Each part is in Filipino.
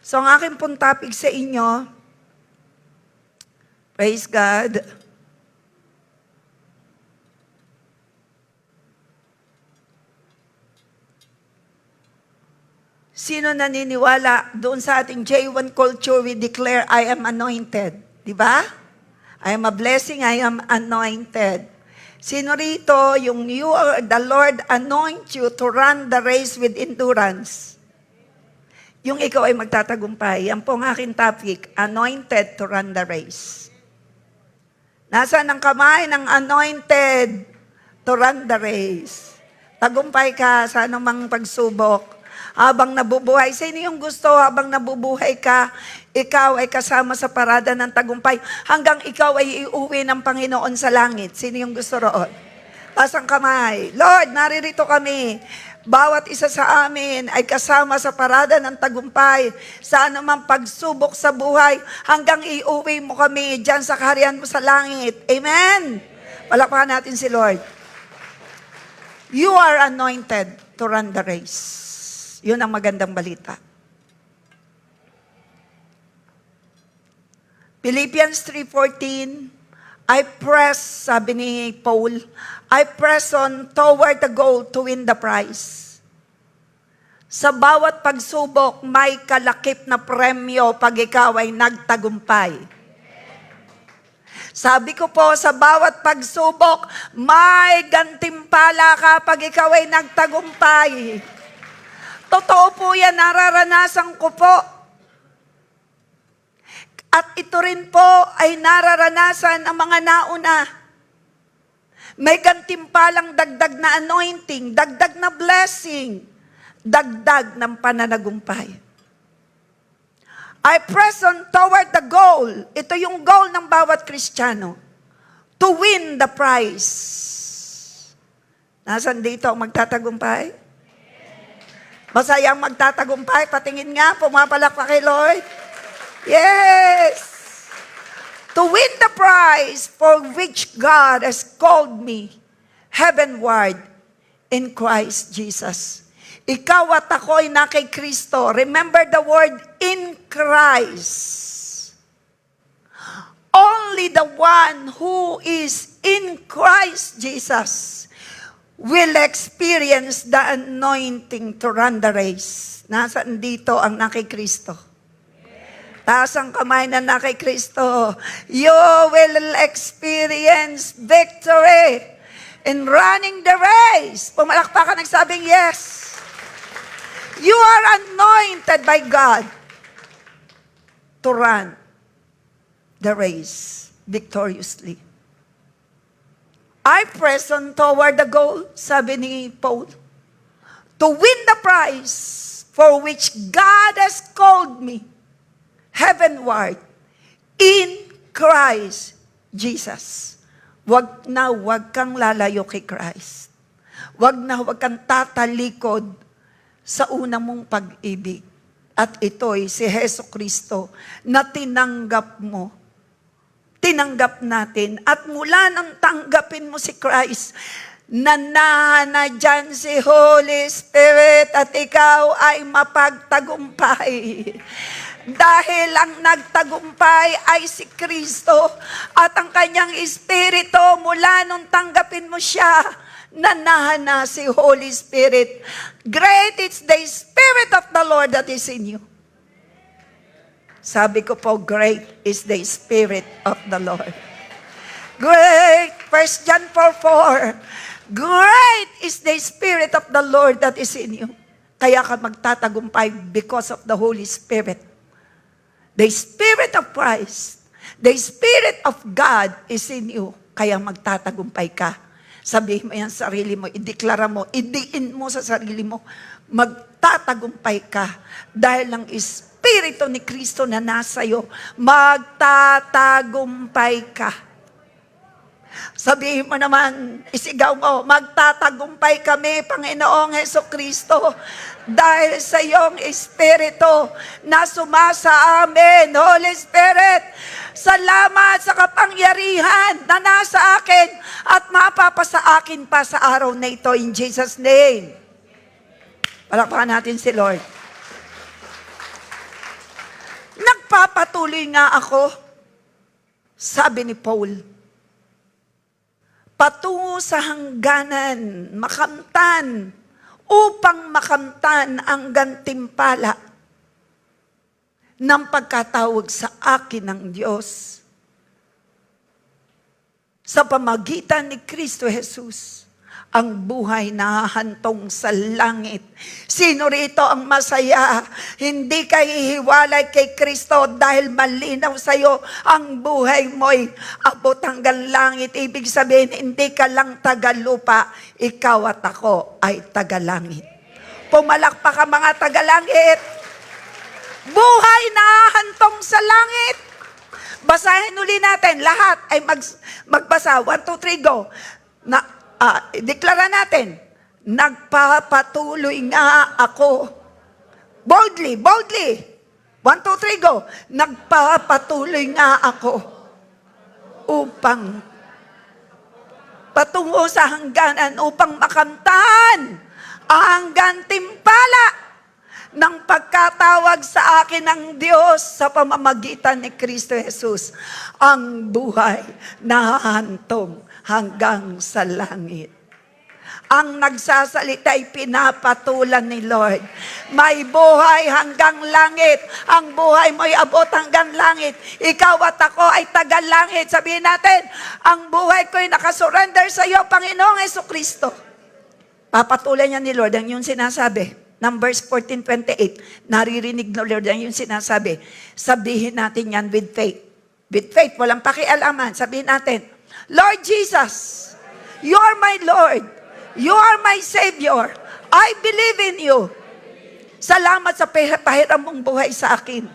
So ang aking pong topic sa inyo, praise God. Sino naniniwala doon sa ating J1 culture, we declare, I am anointed. Di ba? I am a blessing, I am anointed. Sino rito, yung the Lord anoint you to run the race with endurance. Yung ikaw ay magtatagumpay. Yan po ang aking topic, anointed to run the race. Nasaan ang kamay ng anointed to run the race? Tagumpay ka sa anumang pagsubok. Habang nabubuhay, sino yung gusto habang nabubuhay ka, ikaw ay kasama sa parada ng tagumpay hanggang ikaw ay iuwi ng Panginoon sa langit? Sino yung gusto roon? Taas ang kamay. Lord, naririto kami. Bawat isa sa amin ay kasama sa parada ng tagumpay sa anumang pagsubok sa buhay hanggang iuwi mo kami dyan sa kaharian mo sa langit. Amen? Palakpakan natin si Lord. You are anointed to run the race. Yun ang magandang balita. Philippians 3:14, I press, sabi ni Paul, I press on toward the goal to win the prize. Sa bawat pagsubok, may kalakip na premyo pag ikaw ay nagtagumpay. Sabi ko po, sa bawat pagsubok, may gantimpala ka pag ikaw ay nagtagumpay. Totoo po yan, nararanasan ko po. At ito rin po ay nararanasan ang mga nauna. May gantimpalang dagdag na anointing, dagdag na blessing, dagdag ng pananagumpay. I press on toward the goal. Ito yung goal ng bawat Kristiyano. To win the prize. Nasaan dito ang magtatagumpay? Masayang magtatagumpay. Patingin nga, pumapalakpak kay Lord. Yes! To win the prize for which God has called me heavenward in Christ Jesus. Ikaw at ako'y na kay Kristo. Remember the word in Christ. Only the one who is in Christ Jesus will experience the anointing to run the race. Nasaan dito ang na kay Kristo? Taas ang kamay na na kay Kristo. You will experience victory in running the race. Pumalakpakan nagsabing yes. You are anointed by God to run the race victoriously. I press on toward the goal, sabi ni Paul, to win the prize for which God has called me heavenward in Christ Jesus. Wag kang lalayo kay Christ. Wag kang tatalikod sa una mong pag-ibig. At ito'y si Hesus Kristo na tinanggap mo. Tinanggap natin. At mula nang tanggapin mo si Christ, nanana dyan si Holy Spirit at ikaw ay mapagtagumpay. Dahil ang nagtagumpay ay si Kristo at ang kanyang Espiritu mula nung tanggapin mo siya, nanana si Holy Spirit. Great is the Spirit of the Lord that is in you. Sabi ko po, great is the Spirit of the Lord. Great, 1 John 4:4. Great is the Spirit of the Lord that is in you. Kaya ka magtatagumpay because of the Holy Spirit. The Spirit of Christ, the Spirit of God is in you. Kaya magtatagumpay ka. Sabihin mo yan sa sarili mo, ideklara mo, idiin mo sa sarili mo, magtatagumpay ka dahil ng Espiritu ni Kristo na nasa iyo, magtatagumpay ka. Sabihin mo naman, isigaw mo, magtatagumpay kami, Panginoong Hesus Kristo, dahil sa iyong Espiritu na sumasa amin. Holy Spirit, salamat sa kapangyarihan na nasa akin at mapapasa akin pa sa araw na ito in Jesus' name. Palakpakan natin si Lord. Nagpapatuloy nga ako, sabi ni Paul, patungo sa hangganan, makamtan, upang makamtan ang gantimpala ng pagkatawag sa akin ng Diyos sa pamagitan ni Kristo Jesus, ang buhay na hahantong sa langit. Sino rito ang masaya? Hindi ka hihiwalay kay Kristo dahil malinaw sa iyo ang buhay mo'y abot hanggang langit. Ibig sabihin, hindi ka lang taga-lupa, ikaw at ako ay taga-langit. Pumalakpak ka mga taga-langit. Buhay na hahantong sa langit. Basahin uli natin. Lahat ay magbasa. 1, 2, 3, go. Deklara natin. Nagpapatuloy nga ako. Boldly, boldly. 1, 2, 3, go. Nagpapatuloy nga ako upang patungo sa hangganan upang makamtan ang gantimpala ng pagkatawag sa akin ng Diyos sa pamamagitan ni Kristo Jesus, ang buhay na hahantong hanggang sa langit. Ang nagsasalita ay pinapatulan ni Lord. May buhay hanggang langit. Ang buhay mo'y abot hanggang langit. Ikaw at ako ay taga-langit. Sabihin natin, ang buhay ko'y nakasurrender sa iyo, Panginoong Jesucristo. Papatulan niya ni Lord ang yung sinasabi. Numbers 14:28. Naririnig ni Lord ang yung sinasabi. Sabihin natin yan with faith. With faith, walang pakialaman. Sabihin natin, Lord Jesus, you are my Lord. You are my Savior. I believe in you. Salamat sa pahiram mong buhay sa akin.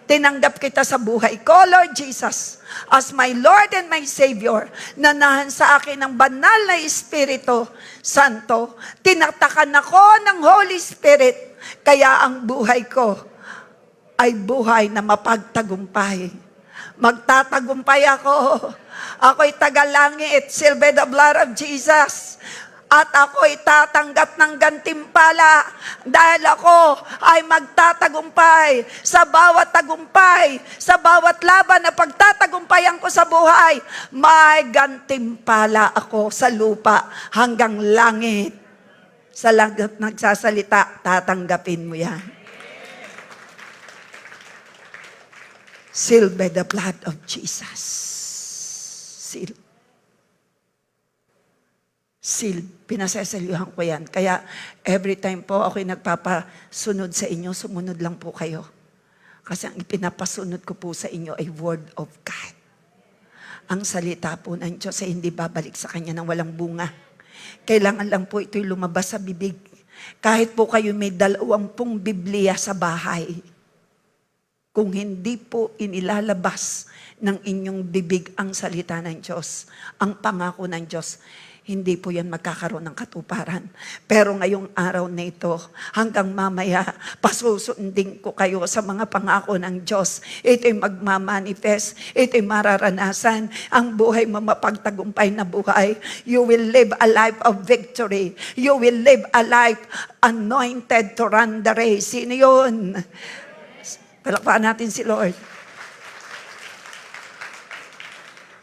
Tinanggap kita sa buhay ko, Lord Jesus, as my Lord and my Savior. Nanahan sa akin ng banal na Espiritu Santo. Tinatakan ako ng Holy Spirit. Kaya ang buhay ko ay buhay na mapagtagumpay. Magtatagumpay ako. Ako'y tagalangit, silver the blood of Jesus. At ako'y tatanggap ng gantimpala dahil ako ay magtatagumpay sa bawat tagumpay, sa bawat laban na pagtatagumpayan ko sa buhay. May gantimpala ako sa lupa hanggang langit. Sa langit nagsasalita, tatanggapin mo yan. Sealed by the blood of Jesus. Sealed. Sealed. Pinasasalihan ko yan. Kaya every time po ako'y nagpapasunod sa inyo, sumunod lang po kayo. Kasi ang ipinapasunod ko po sa inyo ay Word of God. Ang salita po ng Diyos ay hindi babalik sa Kanya ng walang bunga. Kailangan lang po ito'y lumabas sa bibig. Kahit po kayo may 20 Biblia sa bahay, kung hindi po inilalabas ng inyong bibig ang salita ng Diyos, ang pangako ng Diyos, hindi po yan magkakaroon ng katuparan. Pero ngayong araw na ito, hanggang mamaya, pasusundin ko kayo sa mga pangako ng Diyos. Ito'y magmamanifest, ito'y mararanasan, ang buhay mo mapagtagumpay na buhay. You will live a life of victory. You will live a life anointed to run the race. Sino yun? Palakpakan natin si Lord.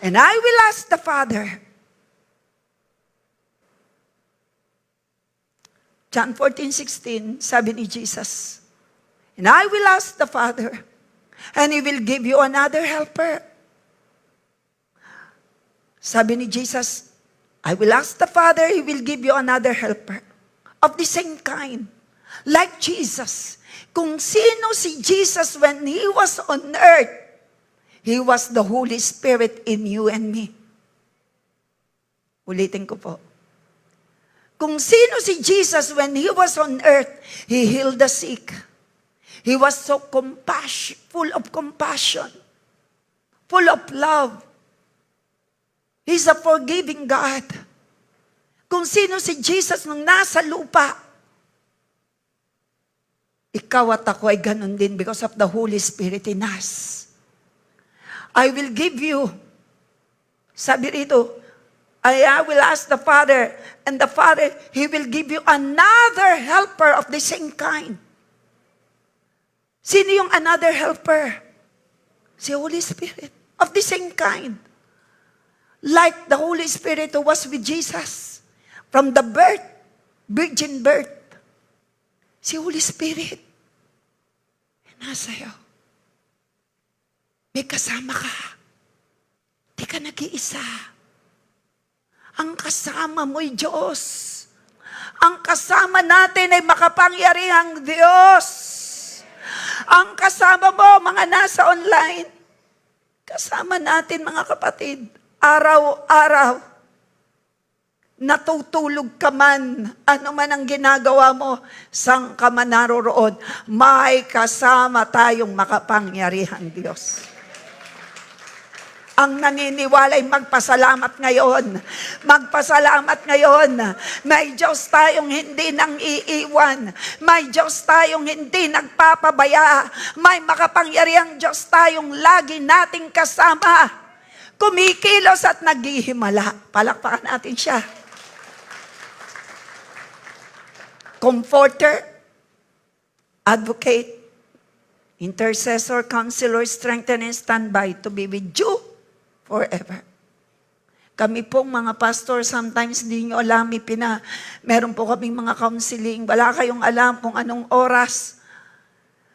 And I will ask the Father. John 14:16, sabi ni Jesus, and I will ask the Father, and He will give you another helper. Sabi ni Jesus, I will ask the Father, He will give you another helper of the same kind, like Jesus. Kung sino si Jesus when He was on earth, He was the Holy Spirit in you and me. Ulitin ko po. Kung sino si Jesus when He was on earth, He healed the sick. He was so full of compassion, full of love. He's a forgiving God. Kung sino si Jesus nung nasa lupa, ikaw at ako ay ganun din because of the Holy Spirit in us. I will give you, sabi rito, I will ask the Father, and the Father, He will give you another helper of the same kind. Sino yung another helper? Si Holy Spirit, of the same kind. Like the Holy Spirit who was with Jesus from the birth, virgin birth. Si Holy Spirit, nasa'yo. May kasama ka. Di ka nag-iisa. Ang kasama mo'y Diyos. Ang kasama natin ay makapangyarihang Diyos. Ang kasama mo, mga nasa online, kasama natin mga kapatid, araw-araw, natutulog ka man, ano man ang ginagawa mo, saan ka man naroroon, may kasama tayong makapangyarihang Diyos. Ang naniniwala ay magpasalamat ngayon. Magpasalamat ngayon. May Diyos tayong hindi nang iiwan. May Diyos tayong hindi nagpapabaya. May makapangyarihang Diyos tayong lagi nating kasama. Kumikilos at naghihimala. Palakpakan natin siya. Comforter, advocate, intercessor, counselor, strengthen and stand by to be with you forever. Kami pong mga pastor, sometimes hindi nyo alam, meron po kaming mga counseling, wala kayong alam kung anong oras.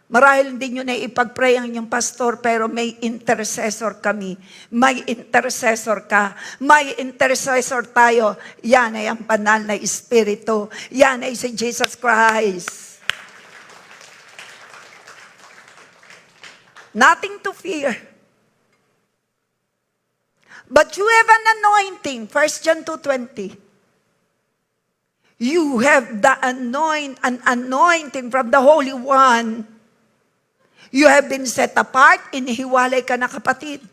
Marahil hindi nyo na ipag-pray ang inyong pastor, pero may intercessor kami. May intercessor ka. May intercessor tayo. Yan ay ang banal na Espiritu. Yan ay si Jesus Christ. Nothing to fear. But you have an anointing, 1 John 2:20. You have an anointing from the Holy One. You have been set apart, inihiwalay ka na kapatid.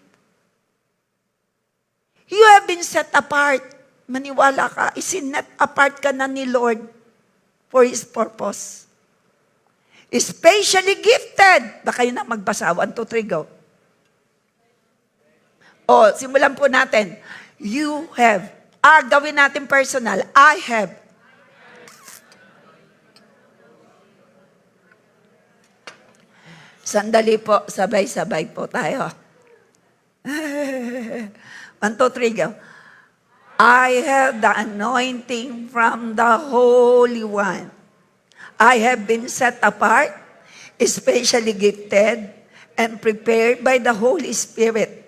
You have been set apart, maniwala ka, isinet apart ka na ni Lord for His purpose. Especially gifted. Baka yun na magbasa, 1, 2, 3, go. O, simulan po natin. You have. Gawin natin personal. I have. Sandali po, sabay-sabay po tayo. 1, 2, 3, go. I have the anointing from the Holy One. I have been set apart, especially gifted, and prepared by the Holy Spirit.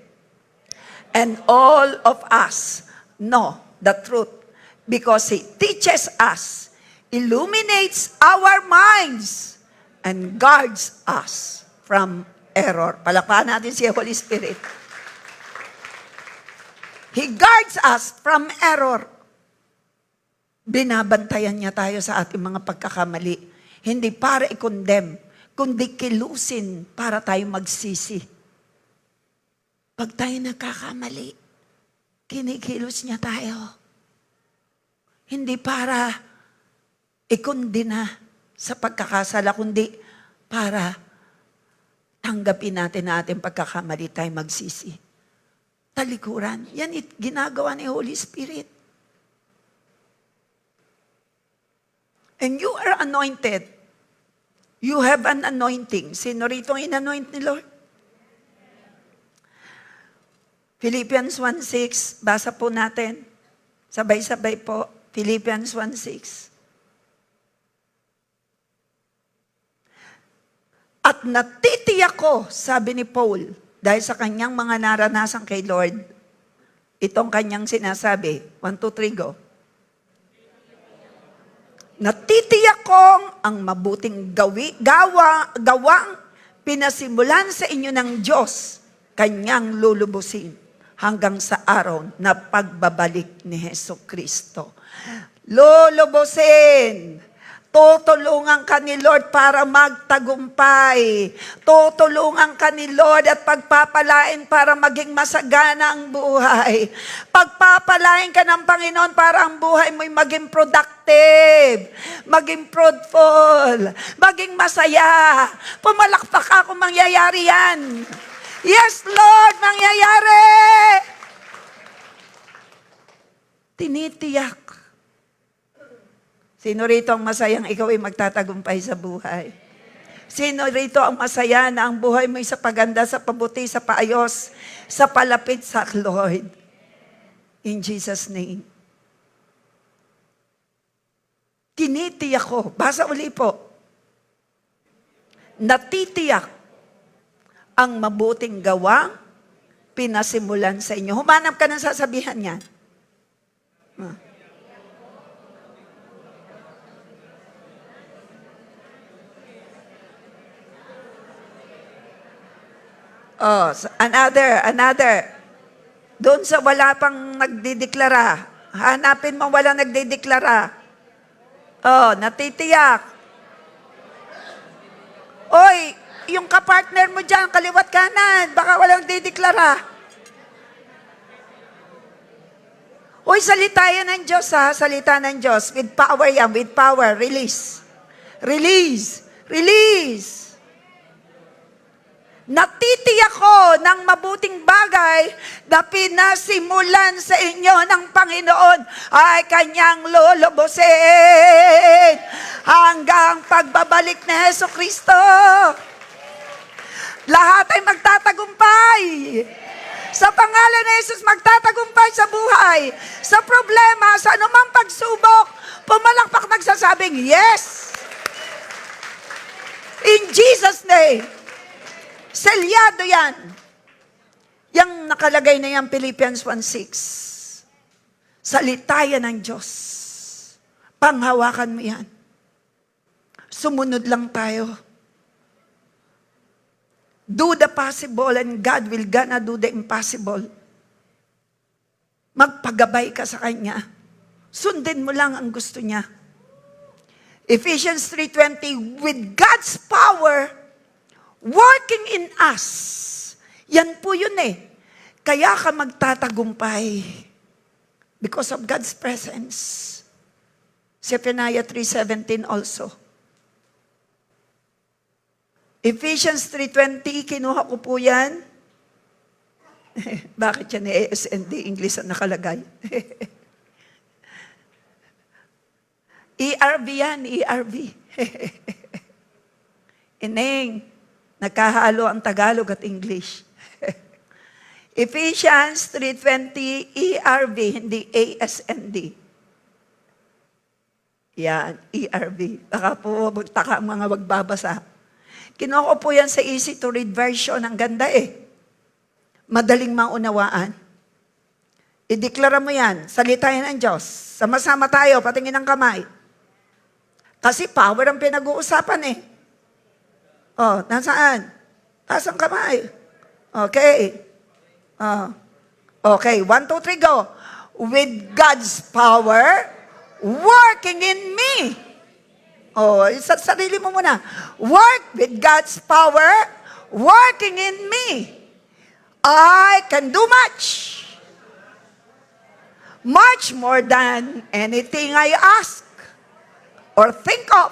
And all of us know the truth because He teaches us, illuminates our minds, and guards us from error. Palakpakan natin si Holy Spirit. He guards us from error. Binabantayan niya tayo sa ating mga pagkakamali. Hindi para i-condemn, kundi kilusin para tayo magsisi. Pag tayo nagkakamali, kinikilos niya tayo. Hindi para ikundina sa pagkakasala, kundi para tanggapin natin na ating pagkakamali tayo magsisi. Talikuran. Yan ginagawa ni Holy Spirit. And you are anointed. You have an anointing. Sino rito ang in-anoint ni Lord? Philippians 1:6, basa po natin. Sabay-sabay po. Philippians 1:6. At natitiyak ko, sabi ni Paul, dahil sa kanyang mga naranasan kay Lord, itong kanyang sinasabi. 1, 2, 3, go. Natitiyak kong ang mabuting gawang pinasimulan sa inyo ng Diyos, kanyang lulubusin hanggang sa araw na pagbabalik ni Jesucristo. Lulubusin. Tutulungan ka ni Lord para magtagumpay. Tutulungan ka ni Lord at pagpapalain para maging masagana ang buhay. Pagpapalain ka ng Panginoon para ang buhay mo'y maging productive, maging fruitful, maging masaya. Pumalakpak ka kung mangyayari yan. Yes, Lord, mangyayari. Tinitiyak. Sino rito ang masayang ikaw ay magtatagumpay sa buhay? Sino rito ang masaya na ang buhay mo sa paganda, sa pabuti, sa paayos, sa palapit sa Lord? In Jesus' name. Tinitiyak ko, basa uli po, natitiyak ang mabuting gawang pinasimulan sa inyo. Humanap ka ng sasabihan niyan. Oh, another. Doon sa wala pang nagdideklara, hanapin mo wala nagdideklara. Oh, natitiyak. Oy, yung kapartner mo dyan, kaliwat kanan, baka walang dideklara. Uy, salita yan ng Diyos ha, salita ng Diyos. With power yan, with power, release. Release. Release. Natitiyak ko ng mabuting bagay na pinasimulan sa inyo ng Panginoon ay kanyang lulubusin hanggang pagbabalik ni Jesucristo. Lahat ay magtatagumpay. Sa pangalan ni Jesus, magtatagumpay sa buhay, sa problema, sa anumang pagsubok, pumalakpak nagsasabing, yes! In Jesus' name. Selyado yan. Yang nakalagay na yan, Philippians 1:6. Salita yan ng Diyos. Panghawakan mo yan. Sumunod lang tayo. Do the possible and God will gonna do the impossible. Magpagabay ka sa Kanya. Sundin mo lang ang gusto niya. Ephesians 3:20, with God's power working in us. Yan po yun eh. Kaya ka magtatagumpay. Because of God's presence. Zephaniah 3:17 also. Ephesians 3:20, kinuha ko po yan. Bakit yan ASND English ang nakalagay? ERV yan, ERV. Ineng, nagkahalo ang Tagalog at English. Ephesians 3:20, ERV, hindi ASND. Yan, ERV. Baka po magtaka ang mga magbabasa. Kinuha ko po yan sa easy to read version. Ang ganda eh. Madaling maunawaan. Ideklara mo yan. Salita yan ng Diyos. Sama-sama tayo, patingin ng kamay. Kasi power ang pinag-uusapan eh. Oh, nasaan? Taas ang kamay. Okay. Okay, 1, 2, 3, go. With God's power working in me. Oh, sa sarili mo muna. Work with God's power working in me. I can do much. Much more than anything I ask or think of.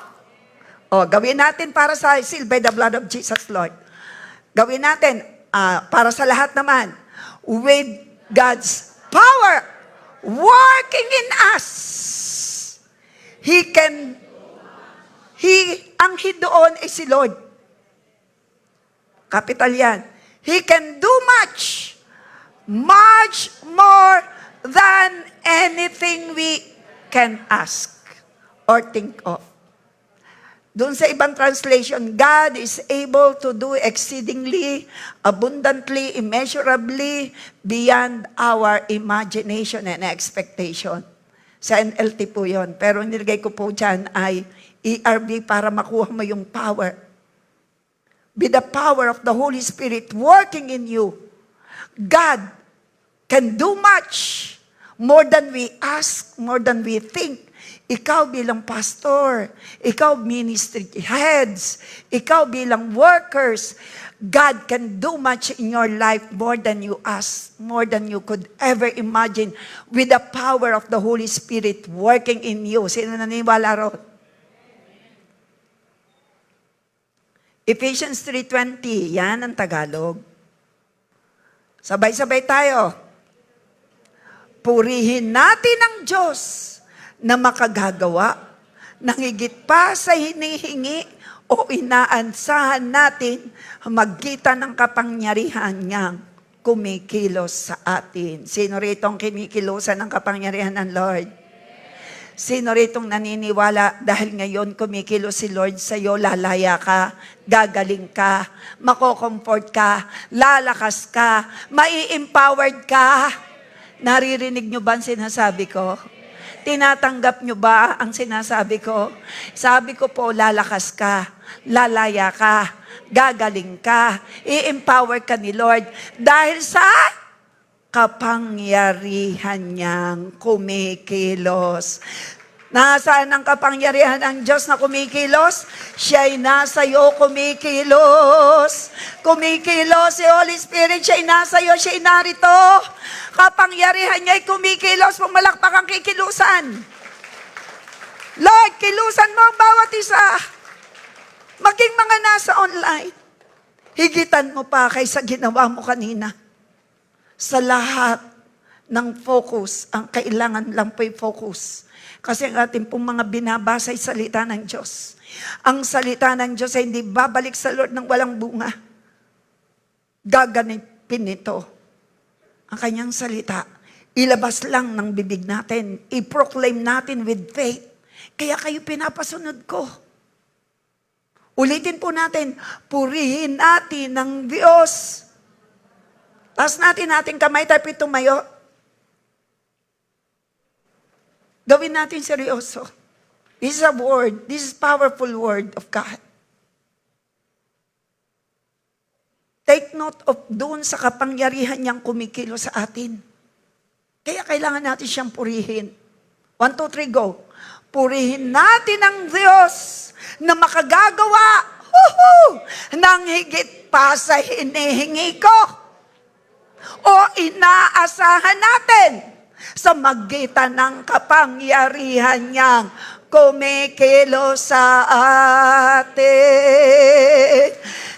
Oh, gawin natin para sa seal by the blood of Jesus, Lord. Gawin natin para sa lahat naman. With God's power working in us. Ang He doon ay si Lord. Capital yan. He can do much, much more than anything we can ask or think of. Doon sa ibang translation, God is able to do exceedingly, abundantly, immeasurably, beyond our imagination and expectation. Sa NLT po yun. Pero nilagay ko po dyan ay ERV para makuha mo yung power. With the power of the Holy Spirit working in you, God can do much more than we ask, more than we think. Ikaw bilang pastor, ikaw ministry heads, ikaw bilang workers, God can do much in your life more than you ask, more than you could ever imagine with the power of the Holy Spirit working in you. Sino naniniwala ron? Ephesians 3:20, yan ang Tagalog. Sabay-sabay tayo. Purihin natin ang Diyos na makagagawa ng higit pa sa hinihingi o inaansahan natin magkita ng kapangyarihan niyang kumikilos sa atin. Sino rito ang kinikilosan ng kapangyarihan ng Lord? Sino ritong naniniwala dahil ngayon kumikilos si Lord sa iyo, lalaya ka, gagaling ka, mako-comfort ka, lalakas ka, mai-empowered ka? Naririnig nyo ba ang sinasabi ko? Tinatanggap nyo ba ang sinasabi ko? Sabi ko po, lalakas ka, lalaya ka, gagaling ka, i-empower ka ni Lord dahil sa kapangyarihan niyang kumikilos. Nasaan ang kapangyarihan ng Diyos na kumikilos? Siya'y nasa iyo kumikilos. Kumikilos si Holy Spirit, siya'y nasa iyo, siya'y narito. Kapangyarihan niya'y kumikilos, pumalakpak ang kikilusan. Lord, kilusan mo ang bawat isa. Maging mga nasa online. Higitan mo pa kaysa ginawa mo kanina. Sa lahat ng focus, ang kailangan lang po'y focus. Kasi ang ating pong mga binabasa ay salita ng Diyos. Ang salita ng Diyos ay hindi babalik sa Lord ng walang bunga. Gaganipin ito. Ang kanyang salita, ilabas lang ng bibig natin. I-proclaim natin with faith. Kaya kayo pinapasunod ko. Ulitin po natin, purihin natin ng Diyos. Taas natin ating kamay, tayo tumayo. Gawin natin seryoso. This is a word. This is powerful word of God. Take note of doon sa kapangyarihan niyang kumikilo sa atin. Kaya kailangan natin siyang purihin. 1, 2, 3, go. Purihin natin ang Diyos na makagagawa ng higit pa sa hinihingi ko o inaasahan natin sa magitan ng kapangyarihan niyang kumikilos sa atin.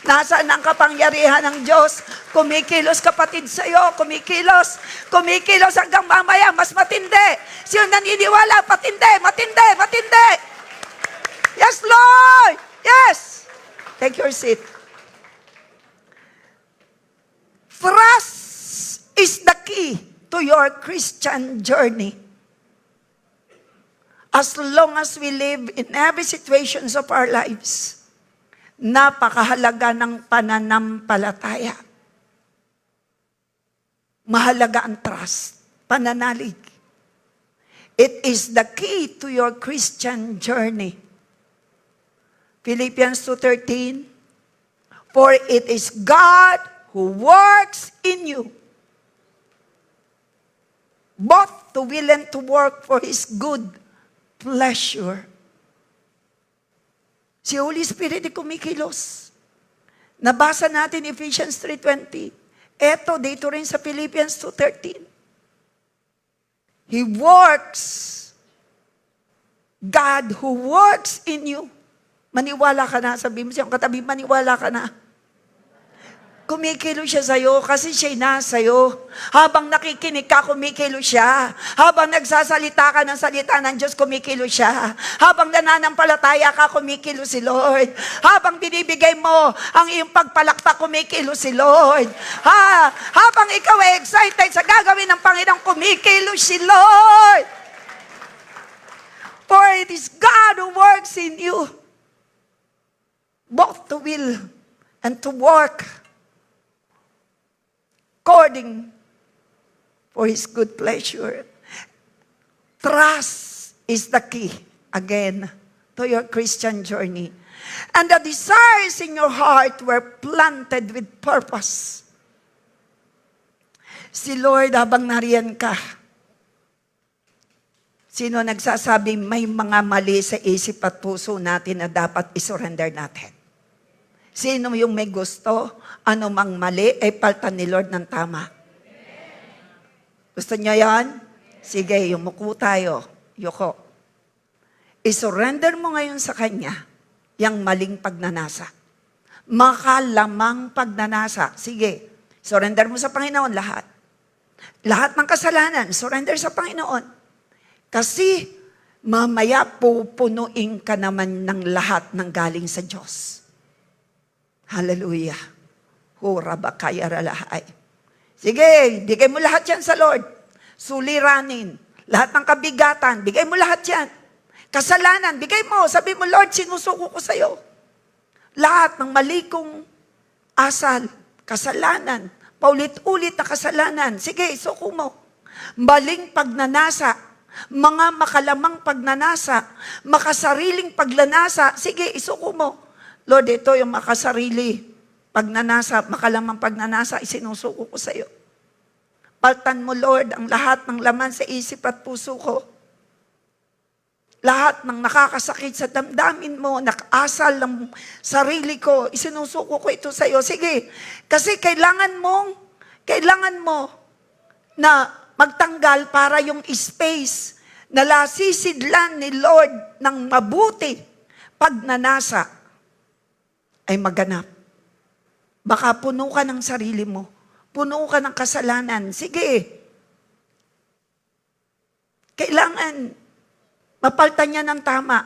Nasaan ang kapangyarihan ng Diyos? Kumikilos kapatid sa iyo, kumikilos. Kumikilos hanggang mamaya, mas matindi. Sino naniniwala? Matindi, matindi, matindi. Yes, Lord! Yes! Take your seat. Trust is the key to your Christian journey. As long as we live in every situations of our lives, napakahalaga ng pananampalataya. Mahalaga ang trust, pananalig. It is the key to your Christian journey. Philippians 2:13, for it is God who works in you, both to will and to work for His good pleasure. Si Holy Spirit ay kumikilos. Nabasa natin Ephesians 3:20. Eto, dito rin sa Philippians 2:13. He works. God who works in you. Maniwala ka na. Sabihin mo siyang katabi, maniwala ka na. Kumikilo siya sa'yo kasi siya'y nasa'yo. Habang nakikinig ka, kumikilo siya. Habang nagsasalita ka ng salita ng Diyos, kumikilo siya. Habang nananampalataya ka, kumikilo si Lord. Habang binibigay mo ang iyong pagpalakpak, kumikilo si Lord. Habang ikaw ay excited sa gagawin ng Panginoon, kumikilo si Lord. For it is God who works in you, both to will and to work according for His good pleasure. Trust is the key, again, to your Christian journey. And the desires in your heart were planted with purpose. Si Lord, habang nariyan ka, sino nagsasabi may mga mali sa isip at puso natin na dapat isurrender natin? Sino yung may gusto, ano mang mali, ay paltan ni Lord ng tama? Gusto niya yan? Sige, yumuko tayo. Yuko. I-surrender mo ngayon sa Kanya, yung maling pagnanasa. Makalamang pagnanasa. Sige, surrender mo sa Panginoon lahat. Lahat ng kasalanan, surrender sa Panginoon. Kasi, mamaya pupunuin ka naman ng lahat ng galing sa Diyos. Hallelujah. Hura bakaya ralahay. Sige, bigay mo lahat yan sa Lord. Suliranin. Lahat ng kabigatan, bigay mo lahat yan. Kasalanan, bigay mo. Sabi mo, Lord, sinusuko ko sa'yo. Lahat ng mali kong asal, kasalanan, paulit-ulit na kasalanan. Sige, isuko mo. Maling pagnanasa, mga makalamang pagnanasa, makasariling pagnanasa. Sige, isuko mo. Lord, ito yung makasarili pagnanasa, makalamang pagnanasa, isinusuko ko sa'yo. Paltan mo, Lord, ang lahat ng laman sa isip at puso ko. Lahat ng nakakasakit sa damdamin mo, nakasal ng sarili ko, isinusuko ko ito sa iyo. Sige, kasi kailangan mo na magtanggal para yung space na lasisidlan ni Lord ng mabuti pagnanasa ay maganap. Baka puno ka ng sarili mo, puno ka ng kasalanan. Sige, kailangan mapaltan niya ng tama.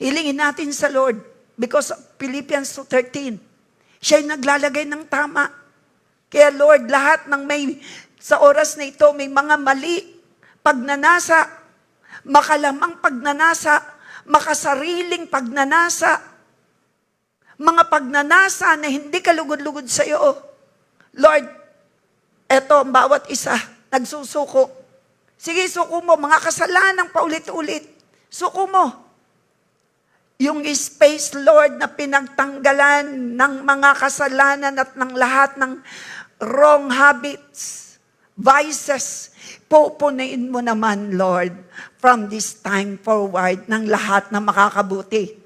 Hilingin natin sa Lord because of Philippians 2:13. Siya yung naglalagay ng tama. Kaya Lord, lahat ng sa oras na ito, may mga mali, pagnanasa, makalamang pagnanasa, makasariling pagnanasa, mga pagnanasa na hindi kalugod-lugod sa iyo. Lord, eto ang bawat isa, nagsusuko. Sige, suko mo. Mga kasalanang paulit-ulit. Suko mo. Yung space, Lord, na pinagtanggalan ng mga kasalanan at ng lahat ng wrong habits, vices, pupunain mo naman, Lord, from this time forward ng lahat na makakabuti.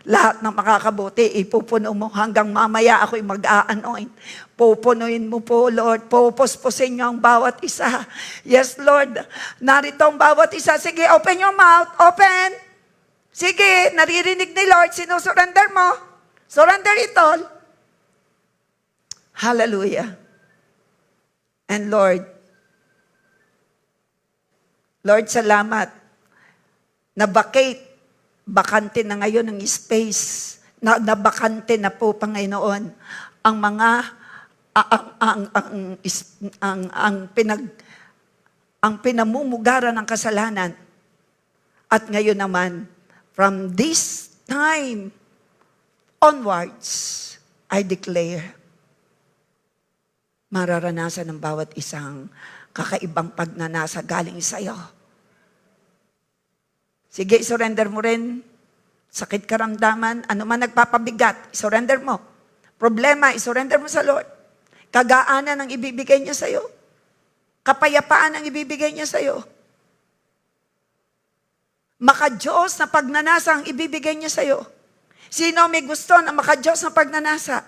Lahat ng makakabuti, ipupuno mo hanggang mamaya ako'y mag-a-anoint. Pupunuin mo po, Lord. Pupuspusin niyo ang bawat isa. Yes, Lord. Narito ang bawat isa. Sige, open your mouth. Open. Sige, naririnig ni Lord. Sinusurrender mo. Surrender it all. Hallelujah. And Lord, salamat na bakante na ngayon ang space, nabakante na po, Panginoon, ang mga, ang pinamumugaran ng kasalanan. At ngayon naman, from this time onwards, I declare, mararanasan ng bawat isang kakaibang pagnanasa galing sa iyo. Sige, surrender mo rin. Sakit karamdaman, ano man nagpapabigat, surrender mo. Problema, surrender mo sa Lord. Kagaanan ang ibibigay niya sa iyo. Kapayapaan ang ibibigay niya sa iyo. Maka-Diyos na pagnanasa ang ibibigay niya sa iyo. Sino may gusto na maka-Diyos na pagnanasa?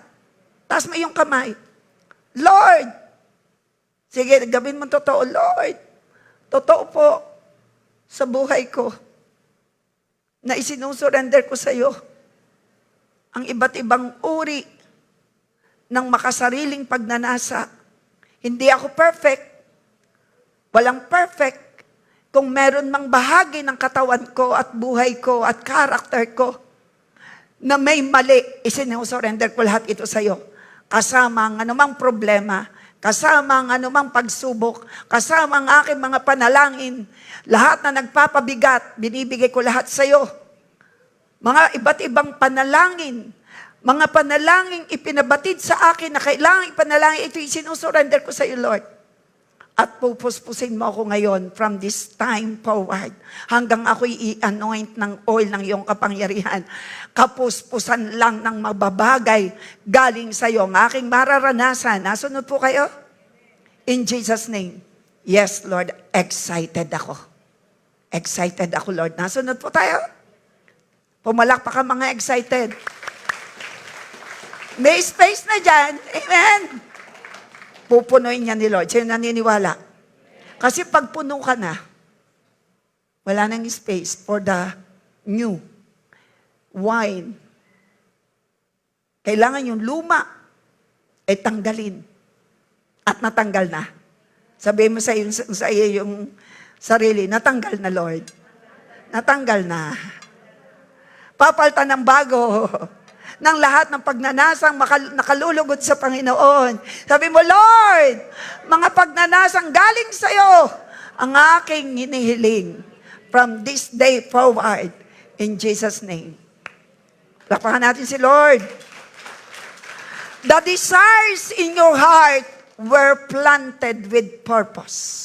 Taas mo iyong kamay. Lord! Sige, gawin mo totoo. Lord, totoo po sa buhay ko na isinusurrender ko sa iyo ang iba't ibang uri ng makasariling pagnanasa. Hindi ako perfect. Walang perfect. Kung meron mang bahagi ng katawan ko at buhay ko at karakter ko na may mali, isinusurrender ko lahat ito sa iyo. Kasama ang anumang problema, kasama ang anumang pagsubok, kasama ang aking mga panalangin, lahat na nagpapabigat, binibigay ko lahat sa iyo. Mga iba't ibang panalangin, mga panalangin ipinabatid sa akin na kailangan ipanalangin, ito isinusurrender ko sa iyo, Lord. At pupuspusin mo ako ngayon from this time forward hanggang ako'y i-anoint ng oil ng iyong kapangyarihan. Kapuspusan lang ng mababagay galing sa iyo. Ang aking mararanasan. Nasunod po kayo? In Jesus' name. Yes, Lord. Excited ako. Excited ako, Lord. Nasunod po tayo? Pumalakpak ka mga excited. May space na dyan. Amen. Pupunuin niya ni Lord. Sino naniniwala? Kasi pag puno ka na, wala nang space for the new wine. Kailangan yung luma ay tanggalin. At natanggal na. Sabihin mo sa iyo yung sarili, natanggal na, Lord. Natanggal na. Papaltan ng bago. Ng lahat ng pagnanasang nakalulugod sa Panginoon. Sabi mo, Lord, mga pagnanasang galing sa'yo, ang aking hinihiling from this day forward in Jesus' name. Lapakan natin si Lord. The desires in your heart were planted with purpose.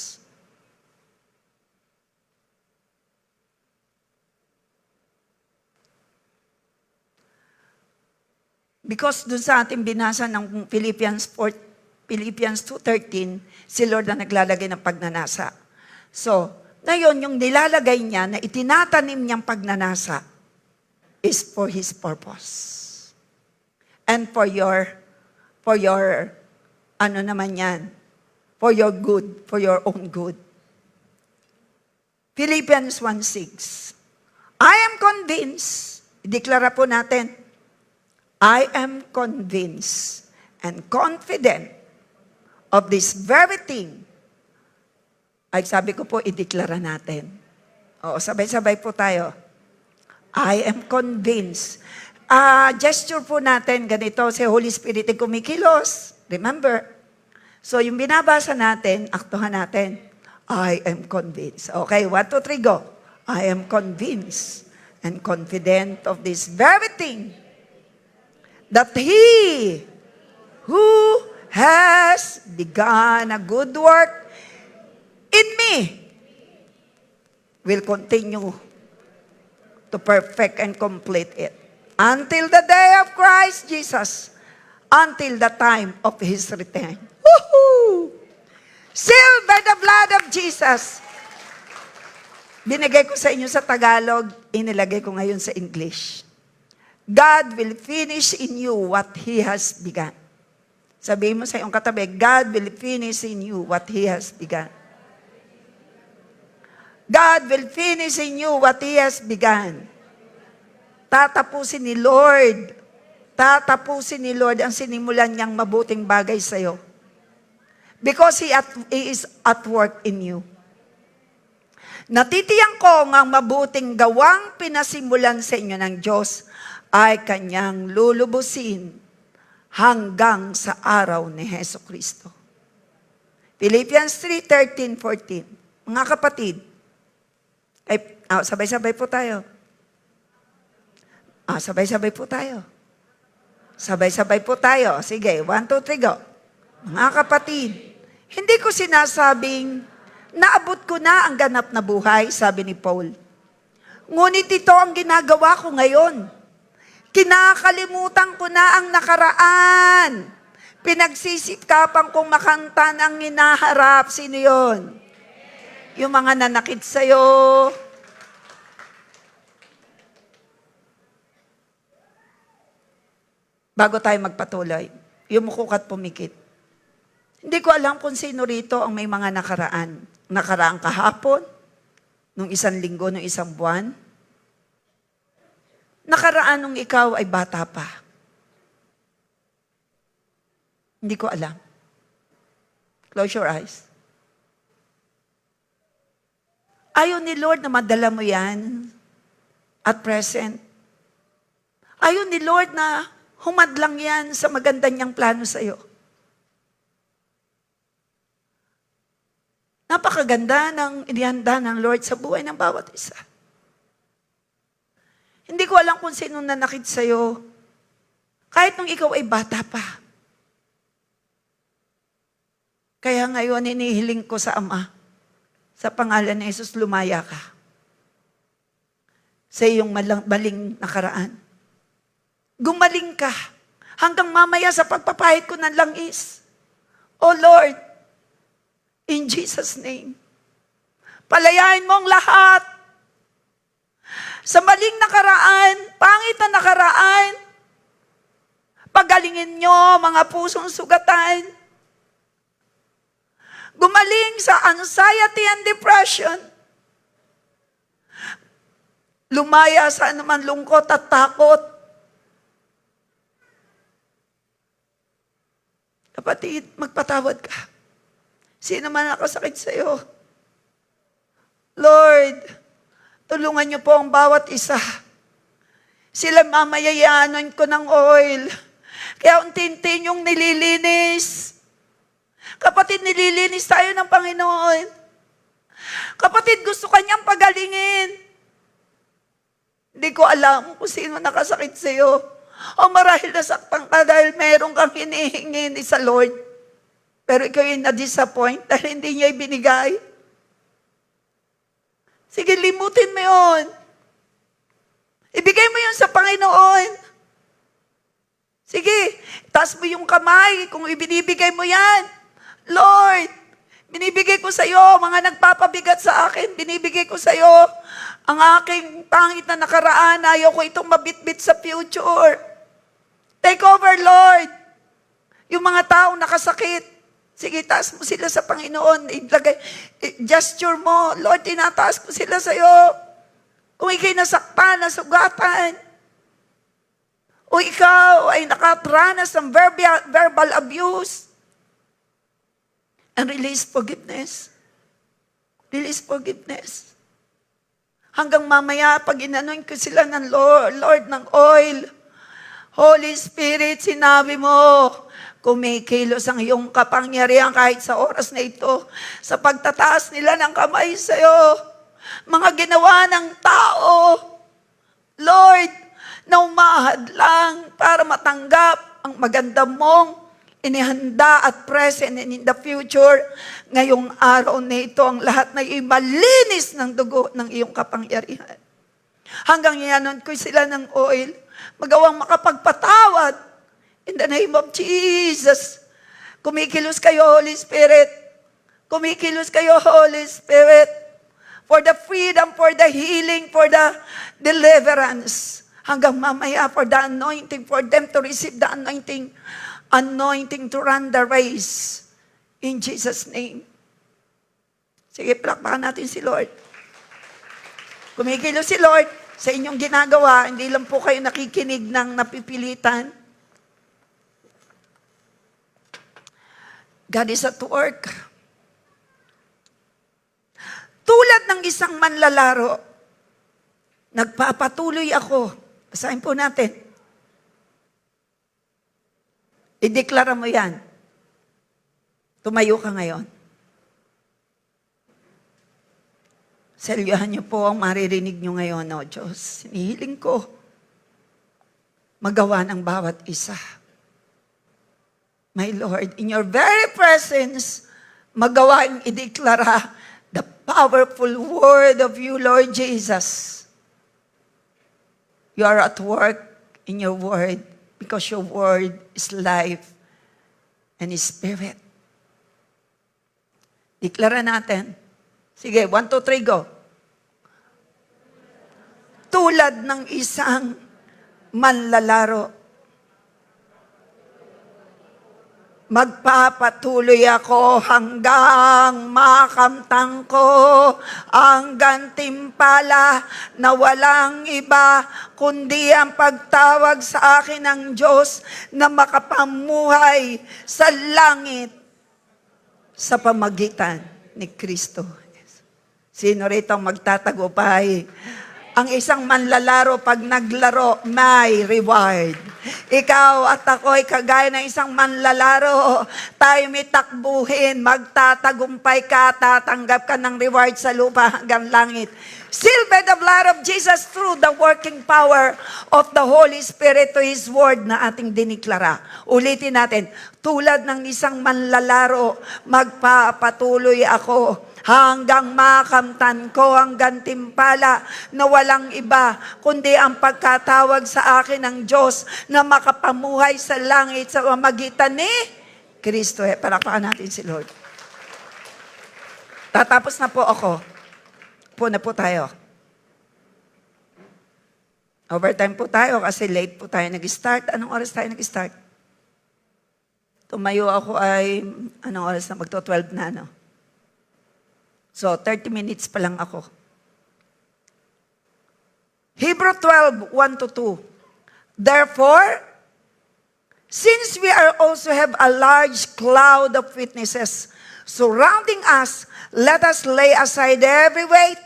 Because dun sa ating binasa ng Philippians 2:13, si Lord na naglalagay ng pagnanasa. So, ngayon, yung nilalagay niya na itinatanim niyang pagnanasa is for His purpose. And for your, ano naman yan, for your good, for your own good. Philippians 1:6. I am convinced, ideklara po natin, I am convinced and confident of this very thing. Ay, sabi ko po, ideklara natin. Oo, sabay-sabay po tayo. I am convinced. Gesture po natin, ganito, si Holy Spirit ay kumikilos. Remember? So, yung binabasa natin, aktuhan natin. I am convinced. Okay, 1, 2, 3, go. I am convinced and confident of this very thing, that He who has begun a good work in me will continue to perfect and complete it until the day of Christ Jesus, until the time of His return. Woohoo! Sealed by the blood of Jesus. Binigay ko sa inyo sa Tagalog, inilagay ko ngayon sa English. God will finish in you what He has begun. Sabihin mo sa iyong katabi, God will finish in you what He has begun. God will finish in you what He has begun. Tatapusin ni Lord. Tatapusin ni Lord ang sinimulan niyang mabuting bagay sa iyo. Because He is at work in you. Natitiyak ko ang mabuting gawang pinasimulan sa inyo ng Diyos ay Kanyang lulubusin hanggang sa araw ni Heso Kristo. Philippians 3:13, 14. Mga kapatid, sabay-sabay po tayo. Sabay-sabay po tayo. Sabay-sabay po tayo. Sige, 1, 2, 3, go. Mga kapatid, hindi ko sinasabing naabot ko na ang ganap na buhay, sabi ni Paul. Ngunit ito ang ginagawa ko ngayon. Kinakalimutan ko na ang nakaraan. Pinagsisikapan kong makantan ang hinaharap. Sino yun? Yung mga nanakit sa'yo. Bago tayo magpatuloy, yumuko ka't pumikit. Hindi ko alam kung sino rito ang may mga nakaraan. Nakaraang kahapon, nung isang linggo, nung isang buwan. Nakaraan nung ikaw ay bata pa. Hindi ko alam. Close your eyes. Ayaw ni Lord na madala mo yan at present. Ayaw ni Lord na humadlang yan sa maganda niyang plano sa iyo. Napakaganda ng inihanda ng Lord sa buhay ng bawat isa. Hindi ko alam kung sino nanakit sa'yo. Kahit nung ikaw ay bata pa. Kaya ngayon, inihiling ko sa Ama, sa pangalan ni Jesus, lumaya ka. Sa iyong maling nakaraan. Gumaling ka. Hanggang mamaya sa pagpapahid ko ng langis. Oh Lord, in Jesus' name, palayain mo ang lahat. Sa maling nakaraan, pangit na nakaraan, pagalingin nyo mga pusong sugatan. Gumaling sa anxiety and depression. Lumaya sa anuman lungkot at takot. Kapatid, magpatawad ka. Sino man nakasakit sa iyo. Lord, Tulungan niyo po ang bawat isa. Sila mamayayanan ko ng oil. Kaya unti-unti yung nililinis. Kapatid, nililinis tayo ng Panginoon. Kapatid, gusto kanyang pagalingin. Hindi ko alam kung sino nakasakit sa iyo. O marahil nasaktan ka dahil meron kang hinihingi sa Lord. Pero ikaw yung na-disappoint dahil hindi niya ibinigay. Sige, limutin mo yun. Ibigay mo yun sa Panginoon. Sige, taas mo yung kamay kung ibinibigay mo yan. Lord, binibigay ko sa iyo, mga nagpapabigat sa akin, binibigay ko sa iyo ang aking pangit na nakaraan. Ayaw ko itong mabitbit sa future. Take over, Lord. Yung mga taong nakasakit, sige, taas mo sila sa Panginoon. Gesture mo, Lord, tinataas ko sila sa iyo. Kung ikaw'y nasaktan, nasugatan, o ikaw ay nakatranas ng verbal abuse, and release forgiveness. Release forgiveness. Hanggang mamaya, pag inanon ko sila ng Lord ng oil, Holy Spirit, sinabi mo, kumikilos ang iyong kapangyarihan kahit sa oras na ito, sa pagtataas nila ng kamay sa iyo, mga ginawa ng tao, Lord, na umahadlang para matanggap ang maganda mong inihanda at present and in the future. Ngayong araw na ito, ang lahat na malinis ng dugo ng iyong kapangyarihan. Hanggang yanon ko sila ng oil, magawang makapagpatawad in the name of Jesus. Kumikilos kayo, Holy Spirit. Kumikilos kayo, Holy Spirit. For the freedom, for the healing, for the deliverance. Hanggang mamaya, for the anointing, for them to receive the anointing to run the race. In Jesus' name. Sige, palakpakan natin si Lord. Kumikilos si Lord sa inyong ginagawa. Hindi lang po kayo nakikinig ng napipilitan. God is at work. Tulad ng isang manlalaro, nagpapatuloy ako. Basahin po natin. Ideklara mo yan. Tumayo ka ngayon. Selyohan niyo po ang maririnig niyo ngayon, O Diyos. Hinihiling ko magawa ng bawat isa. My Lord, in your very presence, magawa ang ideklara the powerful word of you, Lord Jesus. You are at work in your word because your word is life and is spirit. Deklara natin. Sige, 1, 2, 3, go. Tulad ng isang manlalaro, magpapatuloy ako hanggang makamtang ko ang gantimpala na walang iba kundi ang pagtawag sa akin ng Diyos na makapamuhay sa langit sa pamagitan ni Kristo. Sino rito magtatagumpay? Ang isang manlalaro, pag naglaro, may reward. Ikaw at ako'y kagaya ng isang manlalaro. Tayo may takbuhin, magtatagumpay ka, tatanggap ka ng reward sa lupa hanggang langit. Sealed by the blood of Jesus through the working power of the Holy Spirit to His word na ating diniklara. Ulitin natin, tulad ng isang manlalaro, magpapatuloy ako hanggang makamtan ko ang gantimpala na walang iba kundi ang pagkatawag sa akin ng Diyos na makapamuhay sa langit sa pamamagitan ni Kristo. Palakpakan natin si Lord. Tatapos na po ako. Upo na po tayo. Overtime po tayo kasi late po tayo nag-start. Anong oras tayo nag-start? Tumayo ako ay, anong oras na? Magto-12 na, no? So, 30 minutes pa lang ako. Hebrew 12, 1-2. Therefore, since we are also have a large cloud of witnesses surrounding us, let us lay aside every weight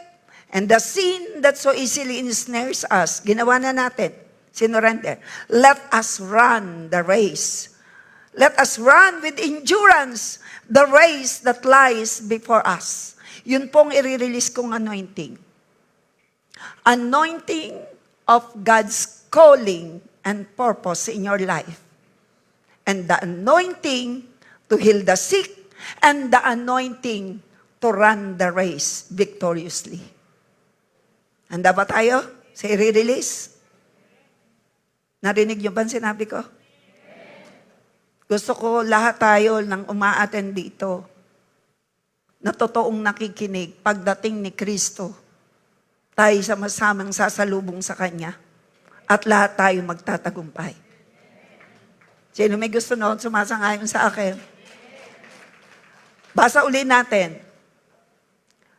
And the sin that so easily ensnares us, ginawa na natin, sinurrender. Let us run the race. Let us run with endurance the race that lies before us. Yun pong i-release kong anointing. Anointing of God's calling and purpose in your life. And the anointing to heal the sick, and the anointing to run the race victoriously. Handa ba tayo sa i-release? Narinig niyo ba ang sinabi ko? Gusto ko lahat tayo nang umaattend dito na totoong nakikinig pagdating ni Kristo, tayo sama-samang sasalubong sa Kanya at lahat tayo magtatagumpay. Sino may gusto noon, sumasang-ayon sa akin? Basa uli natin.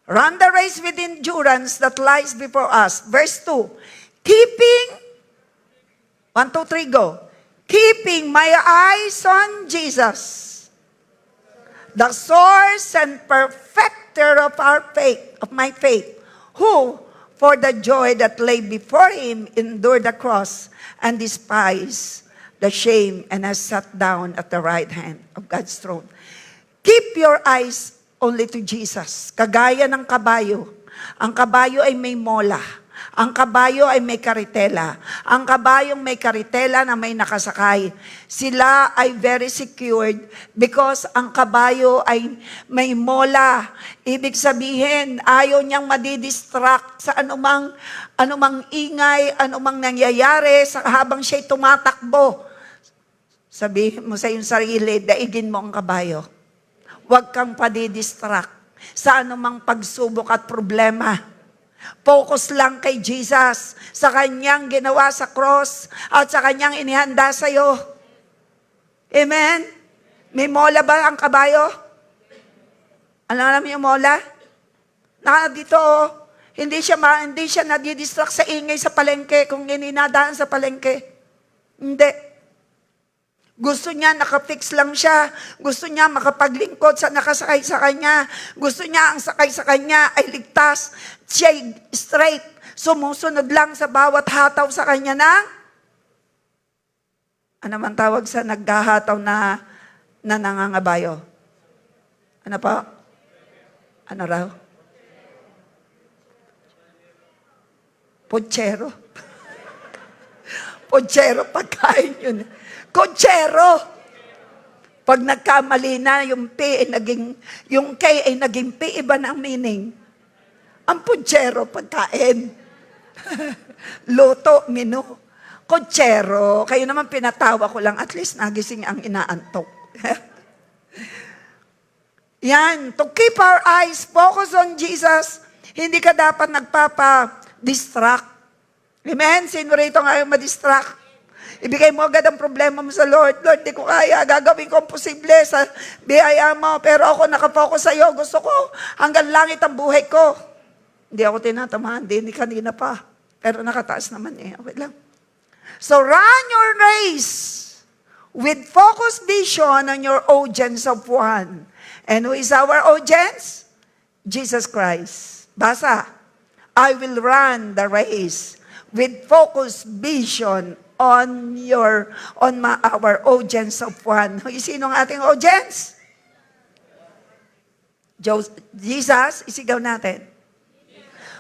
Run the race with endurance that lies before us. Verse 2. Keeping, 1, 2, 3, go. Keeping my eyes on Jesus, the source and perfecter of our faith, of my faith, who, for the joy that lay before him, endured the cross and despised the shame and has sat down at the right hand of God's throne. Keep your eyes only to Jesus. Kagaya ng kabayo. Ang kabayo ay may mola. Ang kabayo ay may karitela. Ang kabayong may karitela na may nakasakay. Sila ay very secured because ang kabayo ay may mola. Ibig sabihin, ayaw niyang madidistract sa anumang ingay, anumang nangyayari sa habang siya'y tumatakbo. Sabihin mo sa iyong sarili, daigin mo ang kabayo. Huwag kang padidistract sa anumang pagsubok at problema. Focus lang kay Jesus, sa Kanyang ginawa sa cross, at sa Kanyang inihanda sa iyo. Amen? May mola ba ang kabayo? Alam niyo yung mola? Dito, hindi siya nadidistract sa ingay sa palengke kung ininadaan sa palengke. Hindi. Gusto niya, nakafix lang siya. Gusto niya makapaglingkod sa nakasakay sa kanya. Gusto niya ang sakay sa kanya ay ligtas. Siya'y straight. Sumusunod lang sa bawat hataw sa kanya ng ano man tawag sa naghahataw na nangangabayo? Ano pa? Ano raw? Pochero. Pochero, pagkain yun. Kotsero. Pag nagkamali na, yung K ay naging P, iba na ang meaning. Ang pochero, pagkain. Luto, menu. Kotsero. Kayo naman pinatawa ko lang, at least nagising ang inaantok. Yan. To keep our eyes focused on Jesus, hindi ka dapat nagpapa-distract. Amen? Sino rito ngayon ma-distract? Ibigay mo agad ang problema mo sa Lord. Lord, di ko kaya. Gagawin ko ang posible sa biyaya mo. Pero ako nakafocus sa iyo. Gusto ko hanggang langit ang buhay ko. Hindi ako tinatamahan. Hindi kanina pa. Pero nakataas naman eh. Okay lang. So run your race with focused vision on your audience of one. And who is our audience? Jesus Christ. Basa. I will run the race with focused vision on our audience of one. Sino ang ating audience? Jesus, isigaw natin.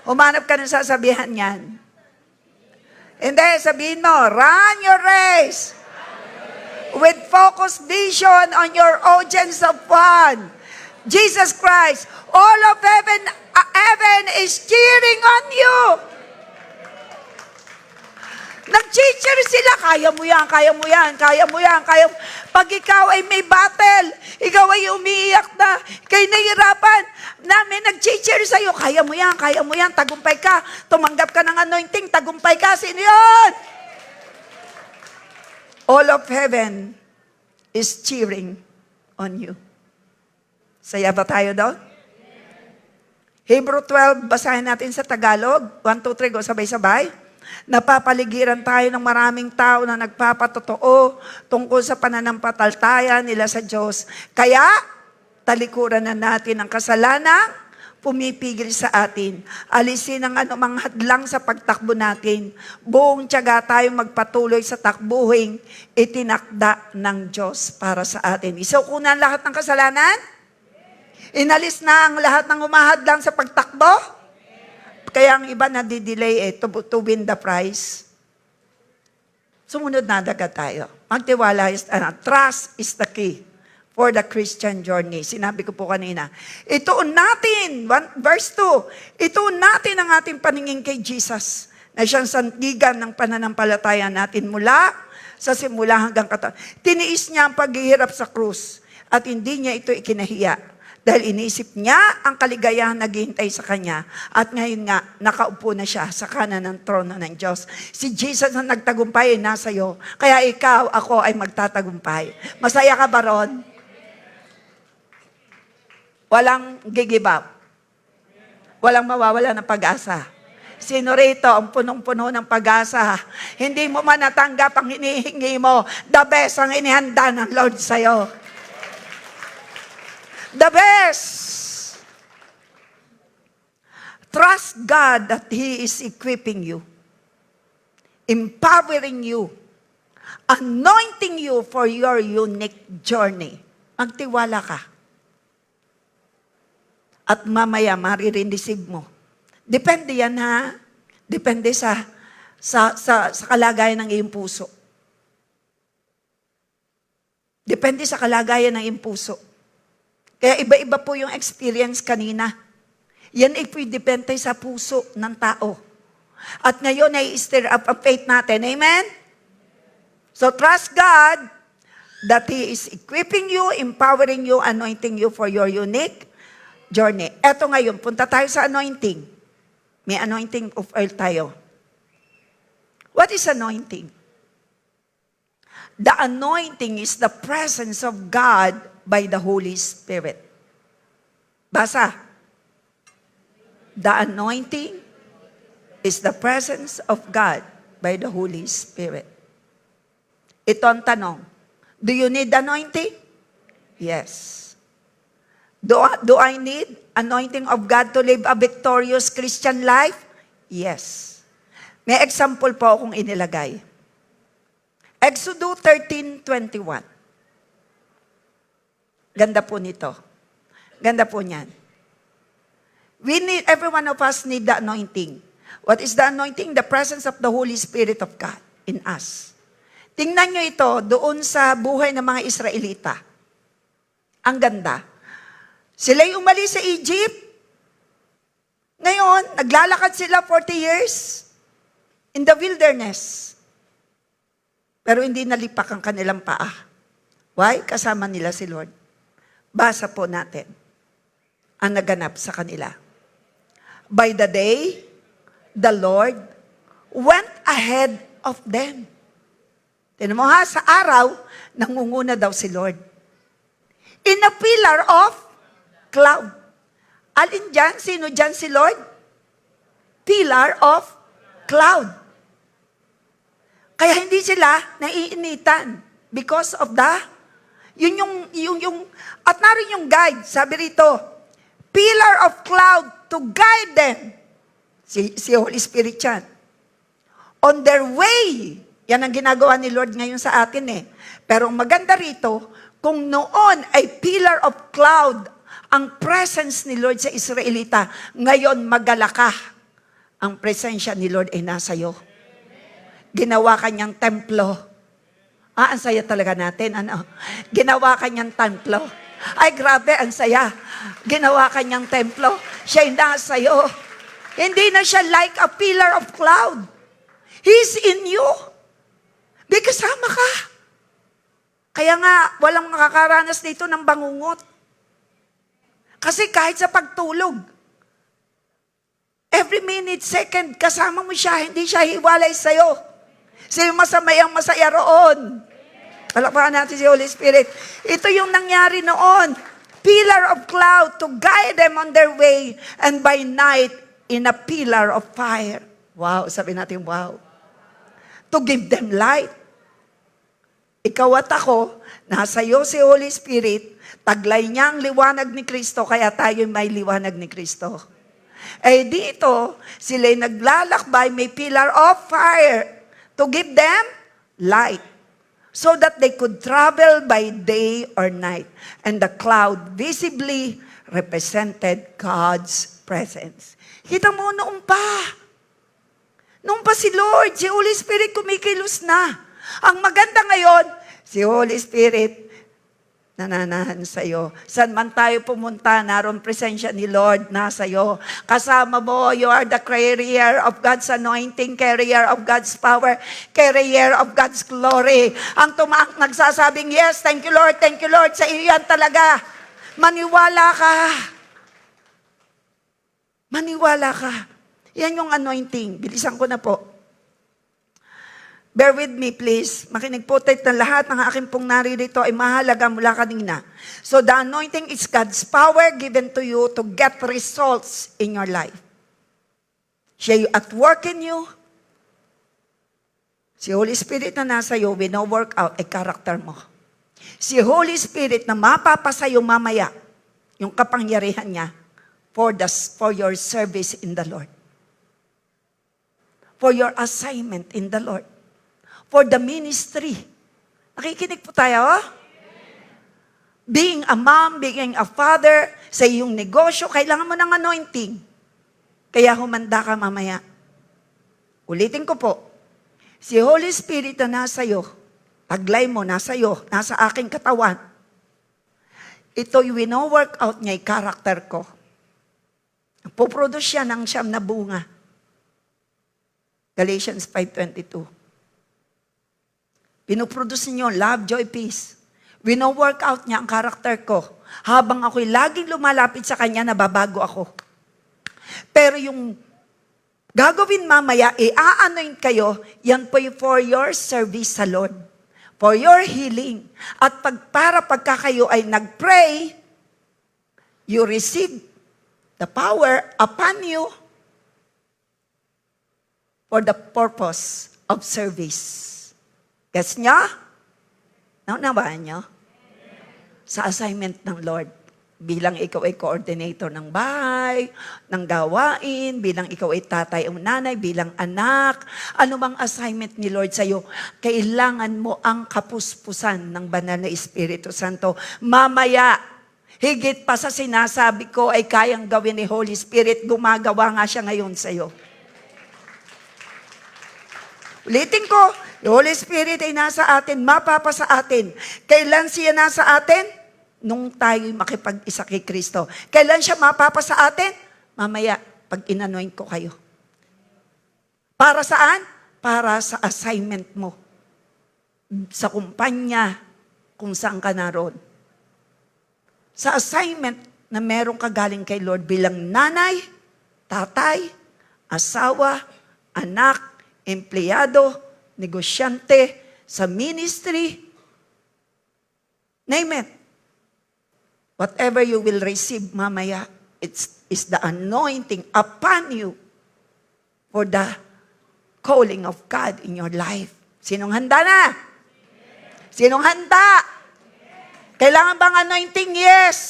Humanap ka ng sasabihan niyan. Hindi, sabihin mo, run your race with focused vision on your audience of one. Jesus Christ, all of heaven is cheering on you. Nag-cheer sila, kaya mo yan, kaya mo yan, kaya mo yan, kaya mo. Pag ikaw ay may battle, ikaw ay umiiyak na, ikaw'y nahihirapan, namin nag-cheer sa'yo, kaya mo yan, tagumpay ka, tumanggap ka ng anointing, tagumpay ka, sino yun? All of heaven is cheering on you. Saya ba tayo doon? Hebrew 12, basahin natin sa Tagalog. 1, 2, 3, go sabay-sabay. Napapaligiran tayo ng maraming tao na nagpapatotoo tungkol sa pananampalataya nila sa Diyos. Kaya, talikuran na natin ang kasalanan, pumipigil sa atin. Alisin ang anumang hadlang sa pagtakbo natin. Buong tiyaga tayo magpatuloy sa takbuhing itinakda ng Diyos para sa atin. Isukunan lahat ng kasalanan? Inalis na ang lahat ng umahadlang sa pagtakbo? Kaya ang iba nadidelay to win the prize. Sumunod na agad tayo. Magtiwala, trust is the key for the Christian journey. Sinabi ko po kanina. Ituon natin, verse 2, ituon natin ang ating paningin kay Jesus na siyang sandigan ng pananampalataya natin mula sa simula hanggang katawan. Tiniis niya ang paghihirap sa krus at hindi niya ito ikinahiya dahil inisip niya ang kaligayahan naghihintay sa kanya at ngayon nga, nakaupo na siya sa kanan ng trono ng Diyos. Si Jesus na nagtagumpay ay nasa iyo. Kaya ikaw, ako ay magtatagumpay. Masaya ka ba ron? Walang give up. Walang mawawala ng pag-asa. Sino rito ang punong-puno ng pag-asa? Hindi mo man natanggap ang hinihingi mo. The best ang inihanda ng Lord sa'yo. The best. Trust God that He is equipping you, empowering you, anointing you for your unique journey. Magtiwala ka. At mamaya, marireceive mo. Depende yan ha. Depende sa kalagayan ng iyong puso. Depende sa kalagayan ng iyong puso. Kaya iba-iba po yung experience kanina. Yan ay depende sa puso ng tao. At ngayon ay stir up ang faith natin. Amen? So trust God that He is equipping you, empowering you, anointing you for your unique journey. Eto ngayon, punta tayo sa anointing. May anointing of oil tayo. What is anointing? The anointing is the presence of God by the Holy Spirit. Basa. The anointing is the presence of God by the Holy Spirit. Ito ang tanong. Do you need anointing? Yes. Do I need anointing of God to live a victorious Christian life? Yes. May example po akong inilagay. Exodus 13:21. Ganda po nito. Ganda po niyan. Every one of us need the anointing. What is the anointing? The presence of the Holy Spirit of God in us. Tingnan nyo ito doon sa buhay ng mga Israelita. Ang ganda. Sila'y umalis sa Egypt. Ngayon, naglalakad sila 40 years in the wilderness. Pero hindi nalipak ang kanilang paa. Why? Kasama nila si Lord. Basa po natin ang naganap sa kanila. By the day, the Lord went ahead of them. Tignan mo ha, sa araw, nangunguna daw si Lord. In a pillar of cloud. Alin dyan? Sino dyan si Lord? Pillar of cloud. Kaya hindi sila naiinitan because of the at narin yung guide, sabi rito, pillar of cloud to guide them. Si Holy Spirit yan. On their way, yan ang ginagawa ni Lord ngayon sa atin eh. Pero maganda rito, kung noon ay pillar of cloud, ang presence ni Lord sa Israelita, ngayon magalaka. Ang presensya ni Lord ay nasa iyo. Ginawa kanyang templo. Ang saya talaga natin. Ginawa kanyang templo. Ay, grabe, ang saya. Ginawa kanyang templo. Siya'y nasa iyo. Hindi na siya like a pillar of cloud. He's in you. Di kasama ka. Kaya nga, walang makakaranas dito ng bangungot. Kasi kahit sa pagtulog, every minute, second, kasama mo siya, hindi siya hiwalay sa'yo. Sino masamayang masaya roon? Palakpakan natin si Holy Spirit. Ito yung nangyari noon. Pillar of cloud to guide them on their way, and by night, in a pillar of fire. Wow, sabi natin, wow. To give them light. Ikaw at ako, nasa iyo si Holy Spirit, Taglay niya ang liwanag ni Kristo, kaya tayo may liwanag ni Kristo. Eh dito, sila'y naglalakbay, may pillar of fire to give them light, so that they could travel by day or night. And the cloud visibly represented God's presence. Kita mo, noong pa si Lord, si Holy Spirit kumikilos na. Ang maganda ngayon, si Holy Spirit nananahan sa'yo. Saan man tayo pumunta, naroon presensya ni Lord nasa'yo. Kasama mo, you are the carrier of God's anointing, carrier of God's power, carrier of God's glory. Ang nagsasabing, yes, thank you Lord, sa iyo yan talaga. Maniwala ka. Maniwala ka. Yan yung anointing. Bilisan ko na po. Bear with me, please. Makinig po tayo na lahat ng aking pong naririto ay mahalaga mula kanina. So the anointing is God's power given to you to get results in your life. Siya at work in you. Si Holy Spirit na nasa iyo, wino-work out ay character mo. Si Holy Spirit na mapapasayo mamaya, yung kapangyarihan niya for your service in the Lord. For your assignment in the Lord. For the ministry. Nakikinig po tayo? Being a mom, being a father, sa iyong negosyo, kailangan mo ng anointing. Kaya humanda ka mamaya. Ulitin ko po. Si Holy Spirit na nasa iyo, taglay mo, nasa iyo, nasa aking katawan. Ito yung wino-work out niya, yung character ko. Puproduce siya ng siyam na bunga. Galatians 5:22. Pinoproduce niyo love, joy, peace. Wino-work out niya ang karakter ko. Habang ako'y laging lumalapit sa Kanya, nababago ako. Pero yung gagawin mamaya, i-anoint kayo, yan po for your service sa Lord. For your healing. At pagka kayo ay nag-pray, you receive the power upon you for the purpose of service. Gets nyo? Naunawaan nyo? Sa assignment ng Lord, bilang ikaw ay coordinator ng bahay, ng gawain, bilang ikaw ay tatay o nanay, bilang anak, anumang assignment ni Lord sa'yo, kailangan mo ang kapuspusan ng Banal na Espiritu Santo. Mamaya, higit pa sa sinasabi ko ay kayang gawin ni Holy Spirit, gumagawa nga siya ngayon sa'yo. Ulitin ko, the Holy Spirit ay nasa atin, mapapasa atin. Kailan siya nasa atin? Nung tayo'y makipag-isa kay Kristo. Kailan siya mapapasa atin? Mamaya, pag inanoint ko kayo. Para saan? Para sa assignment mo. Sa kumpanya, kung saan ka naroon. Sa assignment na meron ka galing kay Lord bilang nanay, tatay, asawa, anak, empleyado, negosyante, sa ministry, name it. Whatever you will receive mamaya, is the anointing upon you for the calling of God in your life. Sinong handa na? Sinong handa? Kailangan bang anointing? Yes.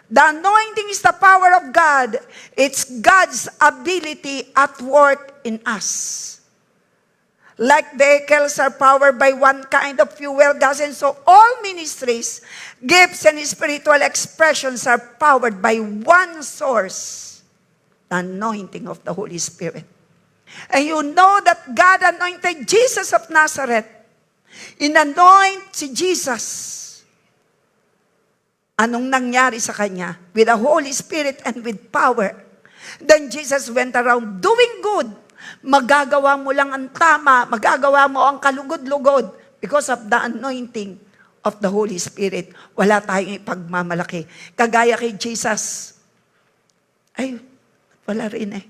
The anointing is the power of God. It's God's ability at work in us. Like vehicles are powered by one kind of fuel gas, and so all ministries, gifts, and spiritual expressions are powered by one source, the anointing of the Holy Spirit. And you know that God anointed Jesus of Nazareth. In-anoint si Jesus. Anong nangyari sa Kanya? With the Holy Spirit and with power. Then Jesus went around doing good. Magagawa mo lang ang tama, magagawa mo ang kalugod-lugod because of the anointing of the Holy Spirit. Wala tayong ipagmamalaki. Kagaya kay Jesus, ay, wala rin eh.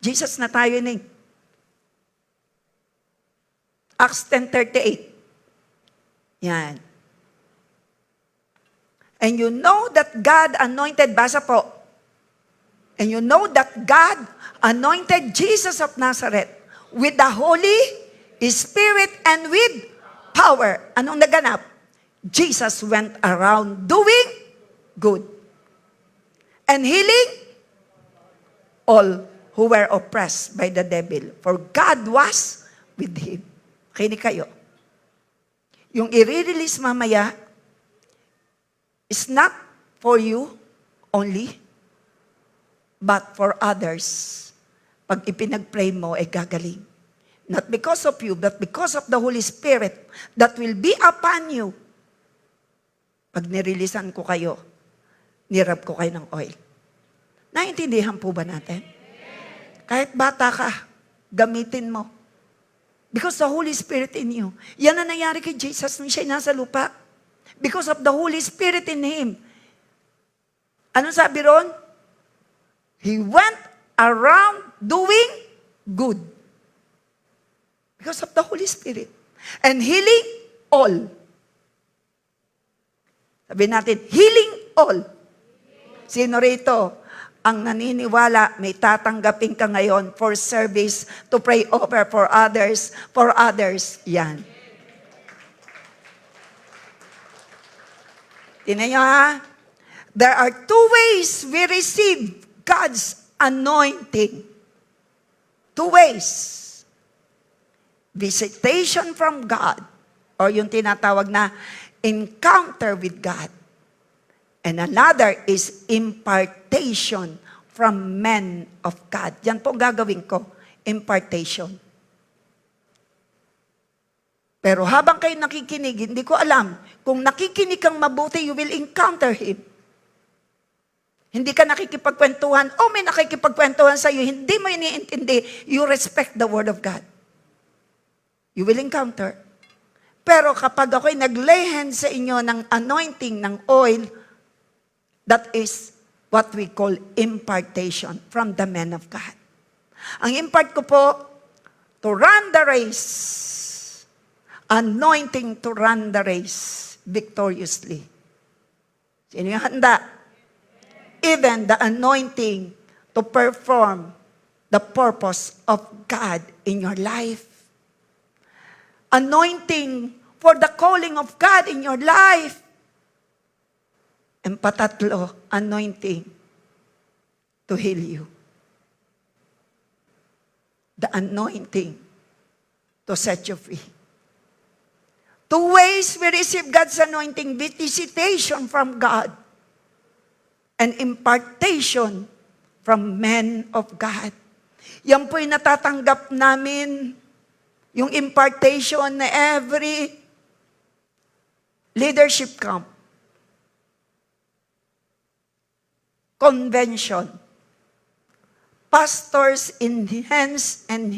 Jesus na tayo eh. Acts 10:38. Yan. And you know that God anointed, basa po. And you know that God anointed Jesus of Nazareth with the Holy Spirit and with power. Anong naganap? Jesus went around doing good and healing all who were oppressed by the devil, for God was with him. Kinig kayo. Yung i-release mamaya is not for you only, but for others. Pag ipinag-pray mo, ay gagaling. Not because of you, but because of the Holy Spirit that will be upon you. Pag nireleasean ko kayo, nirab ko kayo ng oil. Naintindihan po ba natin? Kahit bata ka, gamitin mo. Because the Holy Spirit in you. Yan ang nangyari kay Jesus nung siya nasa lupa. Because of the Holy Spirit in Him. Ano sabi ron? He went around doing good. Because of the Holy Spirit. And healing all. Sabi natin, healing all. Sino rito ang naniniwala, may tatanggapin ka ngayon for service, to pray over for others, yan. Tingnan nyo ha, there are two ways we receive God's anointing. Two ways. Visitation from God, or yung tinatawag na encounter with God. And another is impartation from men of God. Yan po ang gagawin ko, impartation. Pero habang kayo nakikinig, hindi ko alam, kung nakikinig kang mabuti, you will encounter Him. Hindi ka nakikipagkwentuhan, may nakikipagkwentuhan sa iyo, hindi mo iniintindi, you respect the Word of God. You will encounter. Pero kapag ako'y nag-lay hands sa inyo ng anointing, ng oil, that is what we call impartation from the men of God. Ang impart ko po, to run the race, anointing to run the race victoriously. Sino yung handa? Even the anointing to perform the purpose of God in your life. Anointing for the calling of God in your life. And patatlo, anointing to heal you. The anointing to set you free. Two ways we receive God's anointing, visitation from God and impartation from men of God. Yan po'y natatanggap namin, yung impartation na every leadership camp, convention, pastors enhance and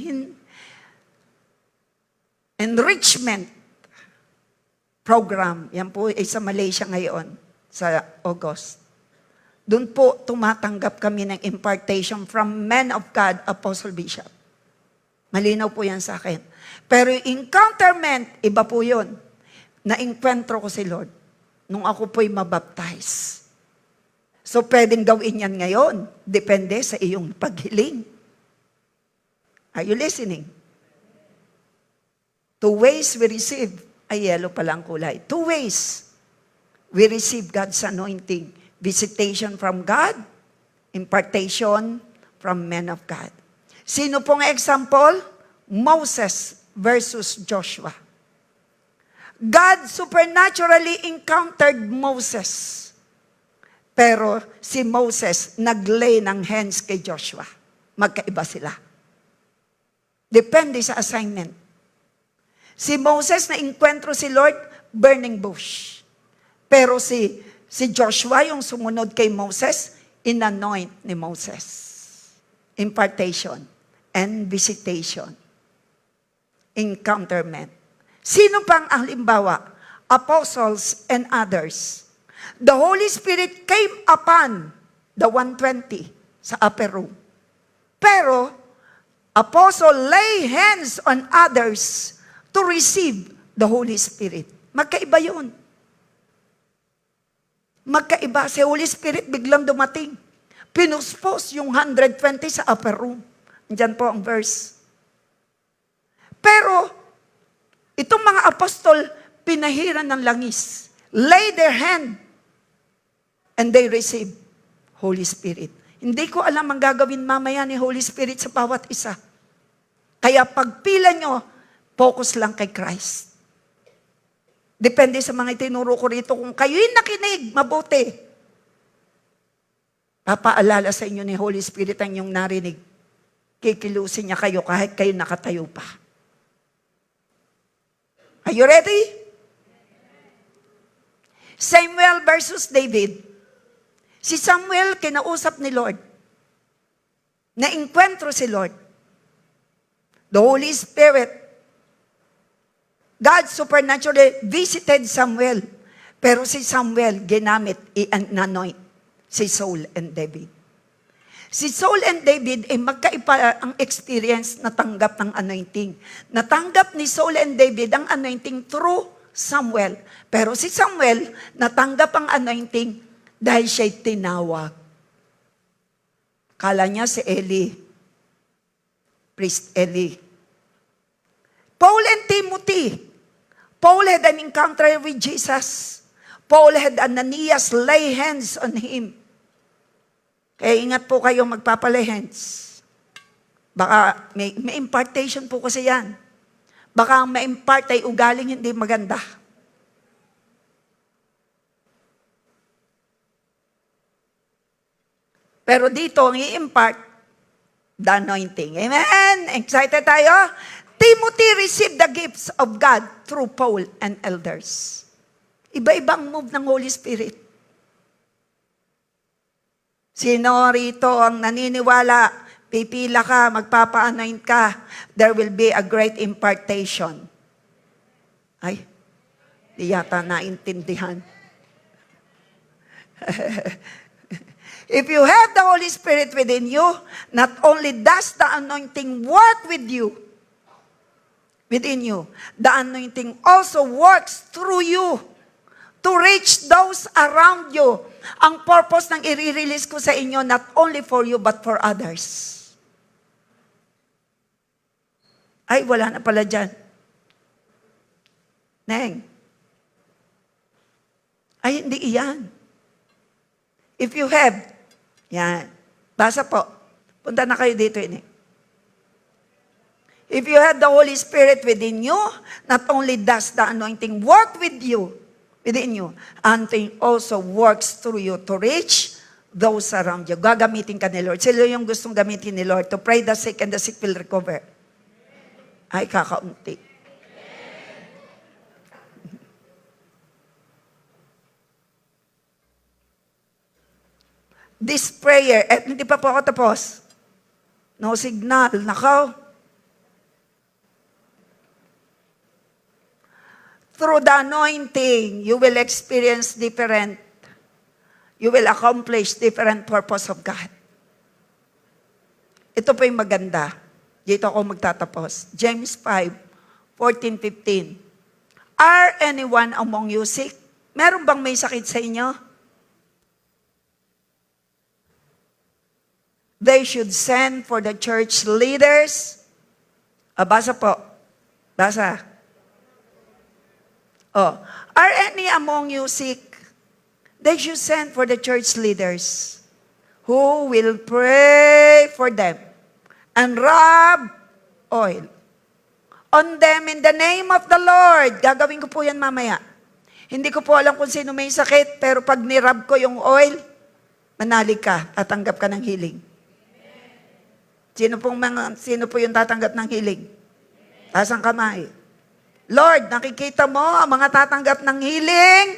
enrichment program. Yan po ay sa Malaysia ngayon, sa August. Doon po tumatanggap kami ng impartation from men of God, apostle, bishop. Malinaw po yan sa akin. Pero yung encounterment, iba po yun. Na-encuentro ko si Lord nung ako po'y mabaptize. So, pwedeng gawin yan ngayon. Depende sa iyong paghiling. Are you listening? Two ways we receive. Ay, yellow pala ang kulay. Two ways we receive God's anointing. Visitation from God, impartation from men of God. Sino pong example? Moses versus Joshua. God supernaturally encountered Moses. Pero si Moses naglay ng hands kay Joshua. Magkaiba sila. Depende sa assignment. Si Moses na encuentro si Lord, burning bush. Pero si Joshua, yung sumunod kay Moses, inanoint ni Moses. Impartation and visitation. Encounterment. Sino pang ang halimbawa? Apostles and others. The Holy Spirit came upon the 120 sa upper room. Pero, apostle lay hands on others to receive the Holy Spirit. Magkaiba yun. Magkaiba. Si Holy Spirit biglang dumating. Pinuspos yung 120 sa upper room. Diyan po ang verse. Pero, itong mga apostol, pinahiran ng langis. lay their hand, and they receive Holy Spirit. Hindi ko alam ang gagawin mamaya ni Holy Spirit sa bawat isa. Kaya pagpila nyo, focus lang kay Christ. Depende sa mga itinuro ko rito. Kung kayo'y nakinig, mabuti. Papaalala sa inyo ni Holy Spirit ang inyong narinig. Kikilusin niya kayo kahit kayo nakatayo pa. Are you ready? Samuel versus David. Si Samuel, kinausap ni Lord. Na-encuentro si Lord. The Holy Spirit, God supernaturally visited Samuel. Pero si Samuel, ginamit, i-anoint si Saul and David. Si Saul and David ay magkaiba ang experience na tanggap ng anointing. Natanggap ni Saul and David ang anointing through Samuel. Pero si Samuel, natanggap ang anointing dahil siya'y tinawag. Kala niya si Eli. Priest Eli. Paul and Timothy. Paul had an encounter with Jesus. Paul had Ananias lay hands on him. Kaya ingat po kayo magpapalay hands. Baka may impartation po kasi yan. Baka ang ma-impart ay ugaling hindi maganda. Pero dito, ang i-impart, the anointing. Amen? Excited tayo? Timothy received the gifts of God through Paul and elders. Iba-ibang move ng Holy Spirit. Sino rito ang naniniwala, pipila ka, magpapa-anoint ka, there will be a great impartation. Ay, di yata naintindihan. If you have the Holy Spirit within you, not only does the anointing work within you, the anointing also works through you to reach those around you. Ang purpose ng i-release ko sa inyo, not only for you, but for others. Ay, wala na pala dyan. Neng. Ay, hindi iyan. If you have, yan. Basa po. Punta na kayo dito, ini. If you have the Holy Spirit within you, not only does the anointing work within you, anointing also works through you to reach those around you. Gagamitin ka ni Lord. Sila yung gustong gamitin ni Lord to pray the sick and the sick will recover. Ay, kakaunti. This prayer, hindi pa po ako tapos. No signal. Nakaw. Through the anointing, you will experience different, you will accomplish different purpose of God. Ito po yung maganda. Dito ako magtatapos. James 5:14-15. Are anyone among you sick? Meron bang may sakit sa inyo? They should send for the church leaders. Basa po. Basa. Oh, are any among you sick? They should send for the church leaders who will pray for them and rub oil on them in the name of the Lord. Gagawin ko po yan mamaya. Hindi ko po alam kung sino may sakit, pero pag nirub ko yung oil, manalig ka, tatanggap ka ng healing. Sino po yung tatanggap ng healing? Taas ang kamay. Lord, nakikita mo ang mga tatanggap ng healing?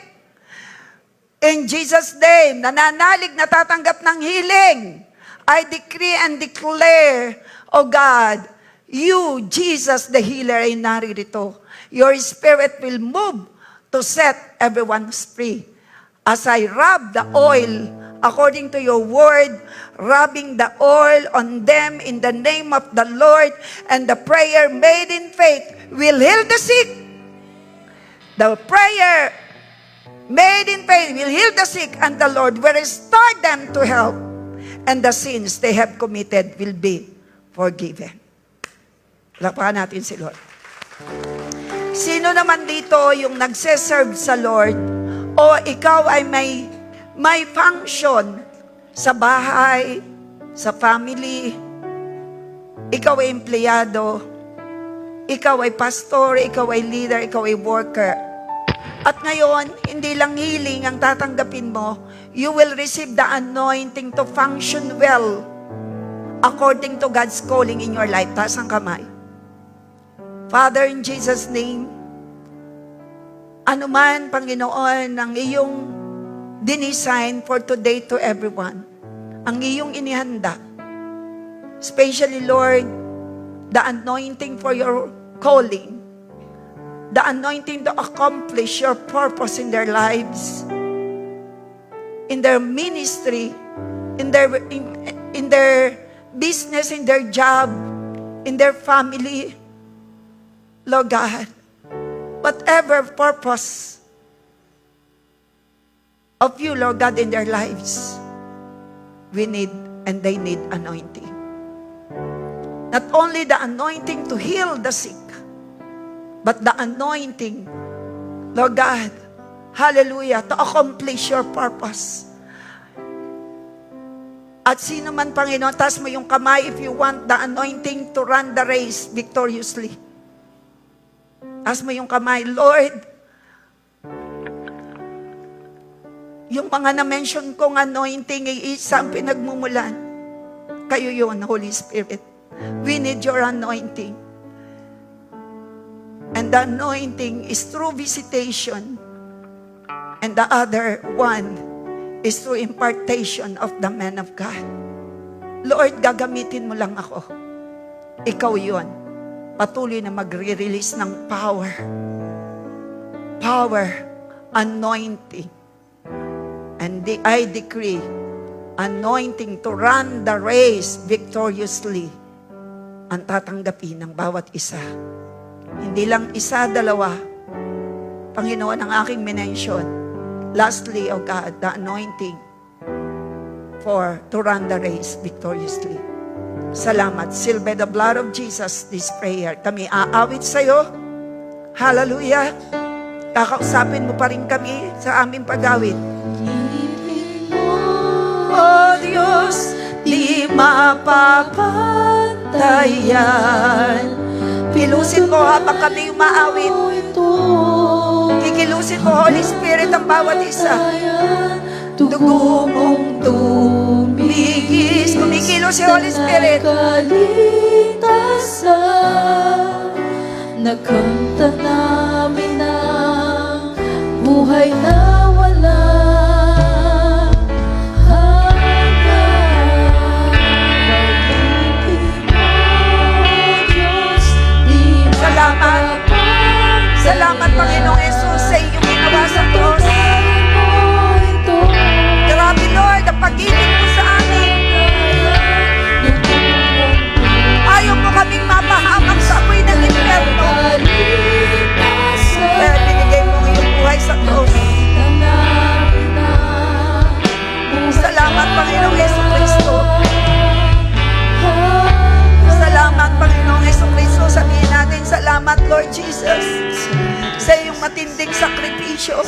In Jesus' name, nananalig na tatanggap ng healing. I decree and declare, O God, you, Jesus, the healer, ay naririto. Your Spirit will move to set everyone free. As I rub the oil, according to your word, rubbing the oil on them in the name of the Lord, and the prayer made in faith will heal the sick. The prayer made in faith will heal the sick, and the Lord will restore them to health, and the sins they have committed will be forgiven. Lapakan natin si Lord. Sino naman dito yung nagse-serve sa Lord O ikaw ay may function sa bahay, sa family, ikaw ay empleyado, ikaw ay pastor, ikaw ay leader, ikaw ay worker. At ngayon, hindi lang healing ang tatanggapin mo, you will receive the anointing to function well according to God's calling in your life. Taas ang kamay. Father, in Jesus' name, anuman, Panginoon, ang iyong dinisign for today to everyone, ang iyong inihanda, especially, Lord, the anointing for your calling, the anointing to accomplish your purpose in their lives, in their ministry, in their business, in their job, in their family. Lord God, whatever purpose of you, Lord God, in their lives, we need and they need anointing. Not only the anointing to heal the sick, but the anointing, Lord God, hallelujah, to accomplish your purpose. At sino man, Panginoon, taas mo yung kamay if you want the anointing to run the race victoriously. Taas mo yung kamay, Lord, yung mga na-mention kong anointing ay isang pinagmumulan. Kayo yun, Holy Spirit. We need your anointing. And the anointing is through visitation. And the other one is through impartation of the man of God. Lord, gagamitin mo lang ako. Ikaw yun. Patuloy na magre-release ng power. Power, anointing. And I decree, anointing to run the race victoriously ang tatanggapin ng bawat isa. Hindi lang isa, dalawa. Panginoon, ang aking minention. Lastly, O God, the anointing to run the race victoriously. Salamat. Seal by the blood of Jesus this prayer. Kami aawit sa'yo. Hallelujah. Kakausapin mo pa rin kami sa aming pag-awit. O Diyos, di mapapatayan. Pilusin mo habang kami umaawit. Kikilusin mo, Holy Spirit, ang bawat isa. Dugo mong tumigis. Kumikilos si Holy Spirit. Kaligtasan, nakanta namin ang buhay na wala hanggang. Pag-ibig mo, Diyos, di Salamat. Salamat, Panginoong Jesus, sa iyong ginawa sa cross. Grabe, Lord, ang pag-ibig mo sa amin. Ayaw mo kaming mapahamak sa apoy ng impyerno. Kaya binigay mo ang iyong buhay sa cross. Salamat, Panginoong Jesucristo. Salamat, Panginoong Jesucristo. Sabihin natin, salamat, Lord Jesus, sa iyong matinding sakripisyo.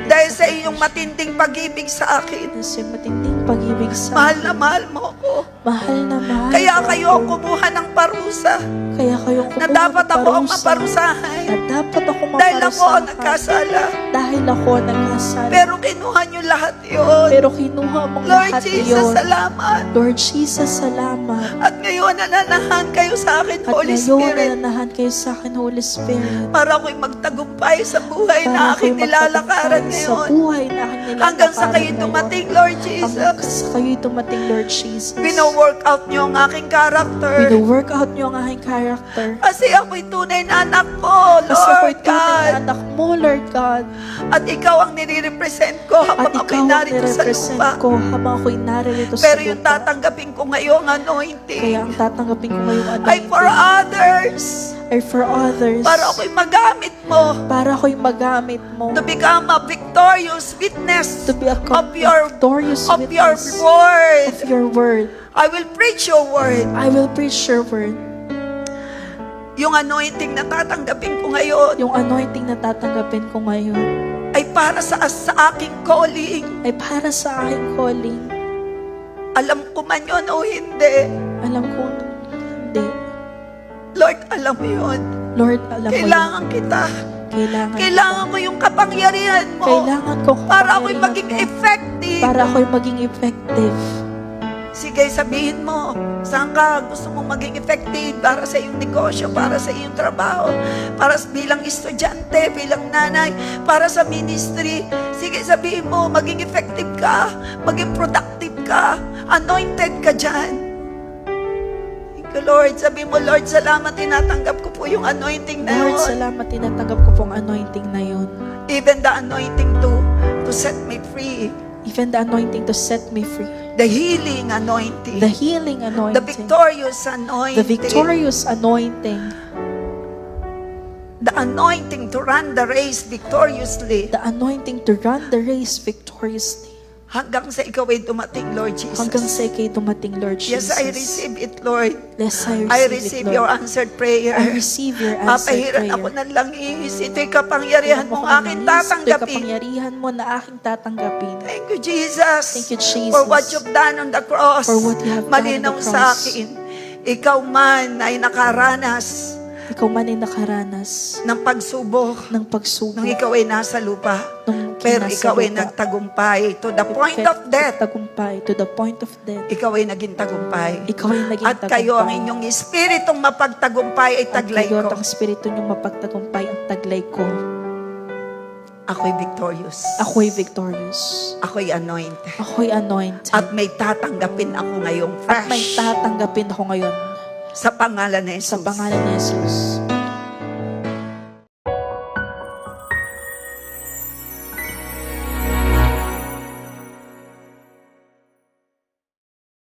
Dahil sa iyong matinding pag-ibig sa akin. Sa matinding pag-ibig sa Mahal na mahal mo ako. mahal na mahal. Kaya kayo ang kumuha ng parusa Kaya kayong na kumuha dapat ng ako ang parusa. maparusahan. Na dapat ako Dahil ako ang maparusahan. nagkasala. Dahil ako ang nagkasala. Pero kinuha niyo lahat yun. Pero kinuha mong Lord lahat Jesus, iyon. salamat. Lord Jesus, salamat. At ngayon nananahan kayo sa akin, At Holy ngayon, Spirit. nananahan kayo sa akin, Holy Spirit. Para ako'y magtagumpay sa buhay Para na ako'y aking nilalakaran magtagumpay sa ngayon. buhay na aking nilalakaran Hanggang sa kayo ngayon. dumating, Lord Hanggang Jesus. sa kayo dumating, Lord Jesus. Bino-work out niyo ang aking character. Bino-work out niyo ang aking character. Kasi ako'y tunay na anak mo, Kasi ako'y Lord tunay God. na anak mo, Lord God. At ikaw ang nire-represent ko At habang ako'y ikaw ang narito sa nirepresent lupa. ko habang ako'y narito sa Pero yung lupa. tatanggapin ko ngayong anointing Kaya ang tatanggapin ko ngayong ay for anointing others. ay for others. Para ako'y magamit mo Para ako'y magamit mo. to become a victorious witness To be a of your victorious of your witness word. of your word. I will preach your word. I will preach your word. Yung anointing na tatanggapin ko ngayon Yung anointing na tatanggapin ko ngayon ay para sa aking calling. ay para sa aking calling. Alam ko man yun o hindi. Alam ko, hindi. Lord, alam mo yun. Lord, alam mo yun. Kailangan kita. Kailangan ko yung kapangyarihan mo. Kailangan ko Para ako'y kapangyarihan maging mo. effective. Para ako'y maging effective. Sige, sabihin mo, saan ka gusto mong maging effective para sa iyong negosyo, para sa iyong trabaho, para bilang estudyante, bilang nanay, para sa ministry. Sige, sabihin mo, maging effective ka, maging productive ka, anointed ka dyan. Thank you, Lord. Sabihin mo, Lord, salamat, tinatanggap ko po yung anointing na Lord, yun. salamat, tinatanggap ko pong anointing na yun. Even the anointing to set me free. Even the anointing to set me free. The healing anointing. The healing anointing. The victorious anointing. The victorious anointing. The anointing to run the race victoriously. The anointing to run the race victoriously. Hanggang sa ikaw ay dumating, Lord Jesus. Hanggang sa ikay dumating, Lord Jesus. Yes, I receive it, Lord. Yes, I it, receive Lord. your answered prayer. I receive your answered Papahiran prayer. ako ng langis. Ito'y kapangyarihan Huwag mo mong kong aking nangis. Ito'y tatanggapin. kapangyarihan mo na aking tatanggapin. Thank you, Jesus. Thank you, Jesus. For what you've done on the cross. For what you have done on Malinaw the sa cross. akin. Ikaw man ay nakaranas Ikaw man ay nakaranas ng pagsubok ng pagsubok. nung ikaw ay nasa lupa. Nung Pero nasa ikaw ay lupa. nagtagumpay to the point of death. Tagumpay, to the point of death. Ikaw ay naging tagumpay. Ikaw ay naging At kayo ang inyong espiritong mapagtagumpay ay taglay At kayo ko. at ang espiritu niyong mapagtagumpay ang taglay ko. Ako'y victorious. Ako'y victorious. Ako'y anointed. Ako'y anointed. At may tatanggapin ako ngayong At may fresh tatanggapin ako ngayon sa pangalan ni Jesus. sa pangalan ni Jesus.